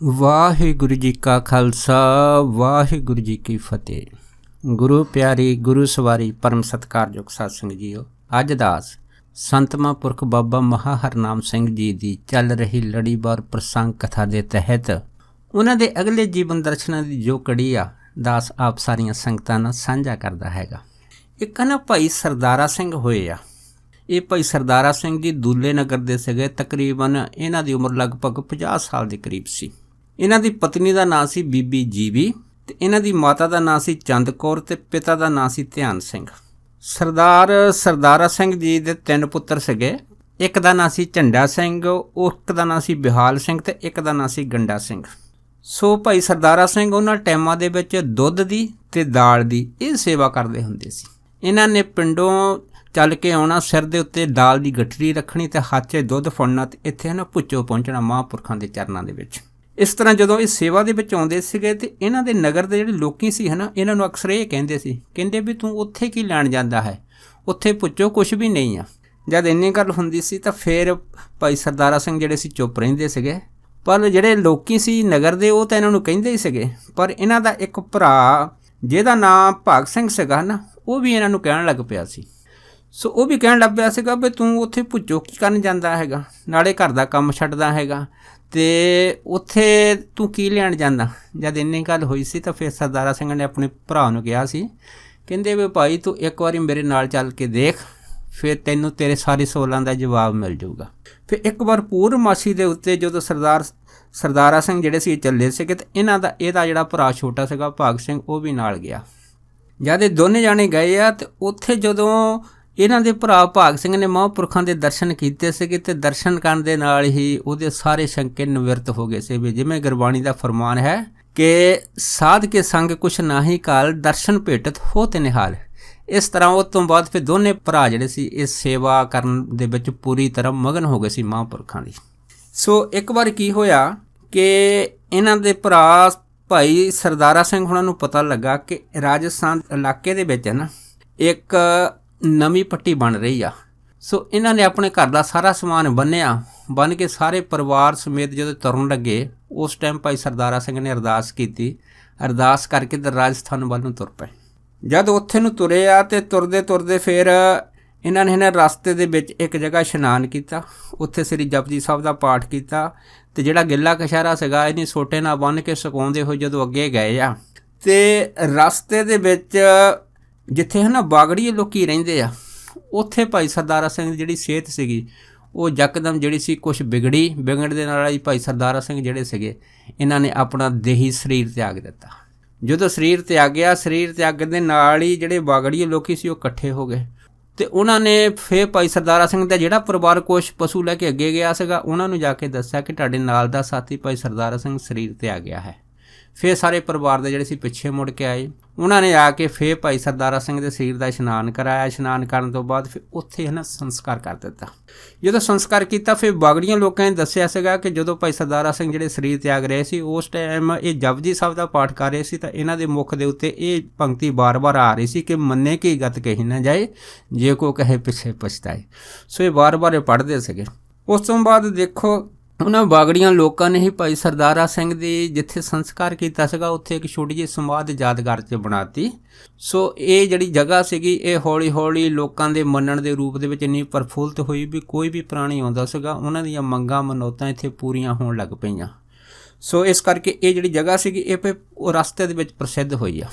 ਵਾਹਿਗੁਰੂ ਜੀ ਕਾ ਖਾਲਸਾ ਵਾਹਿਗੁਰੂ ਜੀ ਕੀ ਫਤਿਹ। ਗੁਰੂ ਪਿਆਰੀ ਗੁਰੂ ਸਵਾਰੀ ਪਰਮ ਸਤਿਕਾਰਯੋਗ ਸਾਧ ਸੰਗਤ ਜੀਓ, ਅੱਜ ਦਾਸ ਸੰਤ ਮਹਾਂਪੁਰਖ ਬਾਬਾ ਮਹਾ ਹਰਨਾਮ ਸਿੰਘ ਜੀ ਦੀ ਚੱਲ ਰਹੀ ਲੜੀਵਾਰ ਪ੍ਰਸੰਗ ਕਥਾ ਦੇ ਤਹਿਤ ਉਹਨਾਂ ਦੇ ਅਗਲੇ ਜੀਵਨ ਦਰਸ਼ਨਾਂ ਦੀ ਜੋ ਕੜੀ ਆ, ਦਾਸ ਆਪ ਸਾਰੀਆਂ ਸੰਗਤਾਂ ਨਾਲ ਸਾਂਝਾ ਕਰਦਾ ਹੈਗਾ। ਇੱਕ ਨਾ ਭਾਈ ਸਰਦਾਰਾ ਸਿੰਘ ਹੋਏ ਆ। ਇਹ ਭਾਈ ਸਰਦਾਰਾ ਸਿੰਘ ਜੀ ਦੂਲੇ ਨਗਰ ਦੇ ਸੀਗੇ। ਤਕਰੀਬਨ ਇਹਨਾਂ ਦੀ ਉਮਰ ਲਗਭਗ 50 ਸਾਲ ਦੇ ਕਰੀਬ ਸੀ। ਇਹਨਾਂ ਦੀ ਪਤਨੀ ਦਾ ਨਾਂ ਸੀ ਬੀਬੀ ਜੀਵੀ ਤੇ ਇਹਨਾਂ ਦੀ ਮਾਤਾ ਦਾ ਨਾਂ ਸੀ ਚੰਦ ਕੌਰ ਤੇ ਪਿਤਾ ਦਾ ਨਾਂ ਸੀ ਧਿਆਨ ਸਿੰਘ। ਸਰਦਾਰਾ ਸਿੰਘ ਜੀ ਦੇ 3 ਪੁੱਤਰ ਸੀਗੇ। ਇੱਕ ਦਾ ਨਾਂ ਸੀ ਝੰਡਾ ਸਿੰਘ, ਇੱਕ ਦਾ ਨਾਂ ਸੀ ਬਿਹਾਲ ਸਿੰਘ ਤੇ ਇੱਕ ਦਾ ਨਾਂ ਸੀ ਗੰਡਾ ਸਿੰਘ। ਸੋ ਭਾਈ ਸਰਦਾਰਾ ਸਿੰਘ ਉਹਨਾਂ ਟਾਈਮਾਂ ਦੇ ਵਿੱਚ ਦੁੱਧ ਦੀ ਤੇ ਦਾਲ ਦੀ ਇਹ ਸੇਵਾ ਕਰਦੇ ਹੁੰਦੇ ਸੀ। ਇਹਨਾਂ ਨੇ ਪਿੰਡੋਂ ਚੱਲ ਕੇ ਆਉਣਾ, ਸਿਰ ਦੇ ਉੱਤੇ ਦਾਲ ਦੀ ਗਠਰੀ ਰੱਖਣੀ ਤੇ ਹੱਥ 'ਚ ਦੁੱਧ ਫੜਨਾ ਤੇ ਇੱਥੇ ਨਾ ਭੁੱਚੋ ਪਹੁੰਚਣਾ ਮਹਾਂਪੁਰਖਾਂ ਦੇ ਚਰਨਾਂ ਦੇ ਵਿੱਚ। ਇਸ ਤਰ੍ਹਾਂ ਜਦੋਂ ਇਹ ਸੇਵਾ ਦੇ ਵਿੱਚ ਆਉਂਦੇ ਸੀਗੇ ਤੇ ਇਹਨਾਂ ਦੇ ਨਗਰ ਦੇ ਜਿਹੜੇ ਲੋਕੀ ਸੀ ਇਹਨਾਂ ਨੂੰ ਅਕਸਰ ਇਹ ਕਹਿੰਦੇ ਵੀ ਤੂੰ ਉੱਥੇ ਕੀ ਲੈਣ ਜਾਂਦਾ ਹੈ, ਉੱਥੇ ਭੁੱਚੋ ਕੁਛ ਵੀ ਨਹੀਂ ਆ। ਜਦ ਇੰਨੀ ਗੱਲ ਹੁੰਦੀ ਸੀ ਤਾਂ ਫਿਰ ਭਾਈ ਸਰਦਾਰਾ ਸਿੰਘ ਜਿਹੜੇ ਸੀ ਚੁੱਪ ਰਹਿੰਦੇ ਸੀਗੇ, ਪਰ ਜਿਹੜੇ ਲੋਕੀ ਸੀ ਨਗਰ ਦੇ ਉਹ ਤਾਂ ਇਹਨਾਂ ਨੂੰ ਕਹਿੰਦੇ ਹੀ ਸੀਗੇ। ਪਰ ਇਹਨਾਂ ਦਾ ਇੱਕ ਭਰਾ ਜਿਹਦਾ ਨਾਂ ਭਾਗ ਸਿੰਘ ਸੀਗਾ ਨਾ, ਉਹ ਵੀ ਇਹਨਾਂ ਨੂੰ ਕਹਿਣ ਲੱਗ ਪਿਆ ਸੀ। ਸੋ ਉਹ ਵੀ ਕਹਿਣ ਲੱਗ ਪਿਆ ਸੀਗਾ ਵੀ ਤੂੰ ਉੱਥੇ ਭੁੱਚੋ ਕੀ ਕਰਨ ਜਾਂਦਾ ਹੈਗਾ, ਨਾਲੇ ਘਰ ਦਾ ਕੰਮ ਛੱਡਦਾ ਹੈਗਾ ਤੇ ਉੱਥੇ ਤੂੰ ਕੀ ਲੈਣ ਜਾਂਦਾ। ਜਦ ਇੰਨੀ ਗੱਲ ਹੋਈ ਸੀ ਤਾਂ ਫਿਰ ਸਰਦਾਰਾ ਸਿੰਘ ਨੇ ਆਪਣੇ ਭਰਾ ਨੂੰ ਕਿਹਾ ਸੀ, ਕਹਿੰਦੇ ਵੀ ਭਾਈ ਤੂੰ ਇੱਕ ਵਾਰੀ ਮੇਰੇ ਨਾਲ ਚੱਲ ਕੇ ਦੇਖ, ਫਿਰ ਤੈਨੂੰ ਤੇਰੇ ਸਾਰੇ ਸਵਾਲਾਂ ਦਾ ਜਵਾਬ ਮਿਲ ਜਾਊਗਾ। ਫਿਰ ਇੱਕ ਵਾਰ ਪੂਰਨਮਾਸ਼ੀ ਦੇ ਉੱਤੇ ਜਦੋਂ ਸਰਦਾਰਾ ਸਿੰਘ ਜਿਹੜੇ ਸੀ ਚੱਲੇ ਸੀਗੇ ਤੇ ਇਹਦਾ ਜਿਹੜਾ ਭਰਾ ਛੋਟਾ ਸੀਗਾ ਭਾਗ ਸਿੰਘ, ਉਹ ਵੀ ਨਾਲ ਗਿਆ। ਜਦ ਇਹ ਦੋਨੇ ਜਾਣੇ ਗਏ ਆ ਤੇ ਉੱਥੇ ਜਦੋਂ ਇਹਨਾਂ ਦੇ ਭਰਾ ਭਾਗ ਸਿੰਘ ਨੇ ਮਹਾਂਪੁਰਖਾਂ ਦੇ ਦਰਸ਼ਨ ਕੀਤੇ ਸੀਗੇ ਤੇ ਦਰਸ਼ਨ ਕਰਨ ਦੇ ਨਾਲ ਹੀ ਉਹਦੇ ਸਾਰੇ ਸ਼ੰਕੇ ਨਿਵਰਤ ਹੋ ਗਏ ਸੀ। ਵੀ ਜਿਵੇਂ ਗੁਰਬਾਣੀ ਦਾ ਫਰਮਾਨ ਹੈ ਕਿ ਸਾਧ ਕੇ ਸੰਗ ਕੁਛ ਨਾਹੀ ਕਾਲ, ਦਰਸ਼ਨ ਭੇਟਤ ਹੋ ਤੇ ਨਿਹਾਲ। ਇਸ ਤਰ੍ਹਾਂ ਉਹ ਤੋਂ ਬਾਅਦ ਫਿਰ ਦੋਨੇ ਭਰਾ ਜਿਹੜੇ ਸੀ ਇਸ ਸੇਵਾ ਕਰਨ ਦੇ ਵਿੱਚ ਪੂਰੀ ਤਰ੍ਹਾਂ ਮਗਨ ਹੋ ਗਏ ਸੀ ਮਹਾਂਪੁਰਖਾਂ ਦੀ। ਸੋ ਇੱਕ ਵਾਰ ਕੀ ਹੋਇਆ ਕਿ ਇਹਨਾਂ ਦੇ ਭਰਾ ਭਾਈ ਸਰਦਾਰਾ ਸਿੰਘ ਹੁਣਾਂ ਨੂੰ ਪਤਾ ਲੱਗਾ ਕਿ ਰਾਜਸਥਾਨ ਇਲਾਕੇ ਦੇ ਵਿੱਚ ਨਾ ਇੱਕ ਨਵੀਂ ਪੱਟੀ ਬਣ ਰਹੀ ਆ। ਸੋ ਇਹਨਾਂ ਨੇ ਆਪਣੇ ਘਰ ਦਾ ਸਾਰਾ ਸਮਾਨ ਬੰਨ੍ਹ ਕੇ ਸਾਰੇ ਪਰਿਵਾਰ ਸਮੇਤ ਜਦੋਂ ਤੁਰਨ ਲੱਗੇ, ਉਸ ਟਾਈਮ ਭਾਈ ਸਰਦਾਰਾ ਸਿੰਘ ਨੇ ਅਰਦਾਸ ਕੀਤੀ। ਅਰਦਾਸ ਕਰਕੇ ਤੇ ਰਾਜਸਥਾਨ ਵੱਲ ਨੂੰ ਤੁਰ ਪਏ। ਜਦ ਉੱਥੇ ਨੂੰ ਤੁਰੇ ਆ ਤੇ ਤੁਰਦੇ ਫਿਰ ਇਹਨਾਂ ਨੇ ਰਸਤੇ ਦੇ ਵਿੱਚ ਇੱਕ ਜਗ੍ਹਾ ਇਸ਼ਨਾਨ ਕੀਤਾ। ਉੱਥੇ ਸ੍ਰੀ ਜਪਜੀ ਸਾਹਿਬ ਦਾ ਪਾਠ ਕੀਤਾ ਤੇ ਜਿਹੜਾ ਗਿੱਲਾ ਕਛਹਿਰਾ ਸੀਗਾ ਇਹਨੇ ਸੋਟੇ ਨਾਲ ਬੰਨ੍ਹ ਕੇ ਸੁਕਾਉਂਦੇ ਹੋਏ ਜਦੋਂ ਅੱਗੇ ਗਏ ਆ ਤੇ ਰਸਤੇ ਦੇ ਵਿੱਚ ਜਿੱਥੇ ਬਾਗੜੀਏ ਲੋਕੀ ਰਹਿੰਦੇ ਆ, ਉੱਥੇ ਭਾਈ ਸਰਦਾਰਾ ਸਿੰਘ ਦੀ ਜਿਹੜੀ ਸਿਹਤ ਸੀਗੀ ਉਹ ਯਕਦਮ ਜਿਹੜੀ ਸੀ ਕੁਛ ਵਿਗੜਨ ਦੇ ਨਾਲ ਹੀ ਭਾਈ ਸਰਦਾਰਾ ਸਿੰਘ ਜਿਹੜੇ ਸੀਗੇ ਇਹਨਾਂ ਨੇ ਆਪਣਾ ਦੇਹੀ ਸਰੀਰ ਤਿਆਗ ਦਿੱਤਾ। ਜਦੋਂ ਸਰੀਰ ਤਿਆਗਿਆ, ਸਰੀਰ ਤਿਆਗਣ ਦੇ ਨਾਲ ਹੀ ਜਿਹੜੇ ਬਾਗੜੀਏ ਲੋਕੀ ਸੀ ਉਹ ਇਕੱਠੇ ਹੋ ਗਏ ਤੇ ਉਹਨਾਂ ਨੇ ਫਿਰ ਭਾਈ ਸਰਦਾਰਾ ਸਿੰਘ ਦਾ ਜਿਹੜਾ ਪਰਿਵਾਰ ਕੁਛ ਪਸ਼ੂ ਲੈ ਕੇ ਅੱਗੇ ਗਿਆ ਸੀਗਾ ਉਹਨਾਂ ਨੂੰ ਜਾ ਕੇ ਦੱਸਿਆ ਕਿ ਤੁਹਾਡੇ ਨਾਲ ਦਾ ਸਾਥੀ ਭਾਈ ਸਰਦਾਰਾ ਸਿੰਘ ਸਰੀਰ ਤਿਆਗਿਆ ਹੈ। ਫਿਰ ਸਾਰੇ ਪਰਿਵਾਰ ਦੇ ਜਿਹੜੇ ਸੀ ਪਿੱਛੇ ਮੁੜ ਕੇ ਆਏ। ਉਹਨਾਂ ਨੇ ਆ ਕੇ ਫਿਰ ਭਾਈ ਸਰਦਾਰਾ ਸਿੰਘ ਦੇ ਸਰੀਰ ਦਾ ਇਸ਼ਨਾਨ ਕਰਾਇਆ। ਇਸ਼ਨਾਨ ਕਰਨ ਤੋਂ ਬਾਅਦ ਫਿਰ ਉੱਥੇ ਸੰਸਕਾਰ ਕਰ ਦਿੱਤਾ। ਜਦੋਂ ਸੰਸਕਾਰ ਕੀਤਾ ਫਿਰ ਬਾਗੜੀਆਂ ਲੋਕਾਂ ਨੇ ਦੱਸਿਆ ਸੀਗਾ ਕਿ ਜਦੋਂ ਭਾਈ ਸਰਦਾਰਾ ਸਿੰਘ ਜਿਹੜੇ ਸਰੀਰ ਤਿਆਗ ਰਹੇ ਸੀ ਉਸ ਟਾਈਮ ਇਹ ਜਪਜੀ ਸਾਹਿਬ ਦਾ ਪਾਠ ਕਰ ਰਹੇ ਸੀ ਤਾਂ ਇਹਨਾਂ ਦੇ ਮੁੱਖ ਦੇ ਉੱਤੇ ਇਹ ਪੰਕਤੀ ਬਾਰ-ਬਾਰ ਆ ਰਹੀ ਸੀ ਕਿ ਮੰਨੇ ਕੀ ਗਤ ਕਹੀ ਨਾ ਜਾਏ, ਜੇ ਕੋ ਕਹੇ ਪਿੱਛੇ ਪਛਤਾਏ। ਸੋ ਇਹ ਬਾਰ-ਬਾਰ ਇਹ ਪੜ੍ਹਦੇ ਸੀਗੇ। ਉਸ ਤੋਂ ਬਾਅਦ ਦੇਖੋ ਉਹਨਾਂ ਬਾਗੜੀਆਂ ਲੋਕਾਂ ਨੇ ਹੀ ਭਾਈ ਸਰਦਾਰਾ ਸਿੰਘ ਦੀ ਜਿੱਥੇ ਸੰਸਕਾਰ ਕੀਤਾ ਸੀਗਾ ਉੱਥੇ ਇੱਕ ਛੋਟੀ ਜਿਹੀ ਸਮਾਧ ਯਾਦਗਾਰ 'ਚ ਬਣਾਤੀ। ਸੋ ਇਹ ਜਿਹੜੀ ਜਗ੍ਹਾ ਸੀਗੀ ਇਹ ਹੌਲੀ ਲੋਕਾਂ ਦੇ ਮੰਨਣ ਦੇ ਰੂਪ ਦੇ ਵਿੱਚ ਇੰਨੀ ਪ੍ਰਫੁੱਲਤ ਹੋਈ ਵੀ ਕੋਈ ਵੀ ਪ੍ਰਾਣੀ ਆਉਂਦਾ ਸੀਗਾ ਉਹਨਾਂ ਦੀਆਂ ਮੰਗਾਂ ਮਨੌਤਾਂ ਇੱਥੇ ਪੂਰੀਆਂ ਹੋਣ ਲੱਗ ਪਈਆਂ। ਸੋ ਇਸ ਕਰਕੇ ਇਹ ਜਿਹੜੀ ਜਗ੍ਹਾ ਸੀਗੀ ਇਹ ਉਹ ਰਸਤੇ ਦੇ ਵਿੱਚ ਪ੍ਰਸਿੱਧ ਹੋਈ ਆ।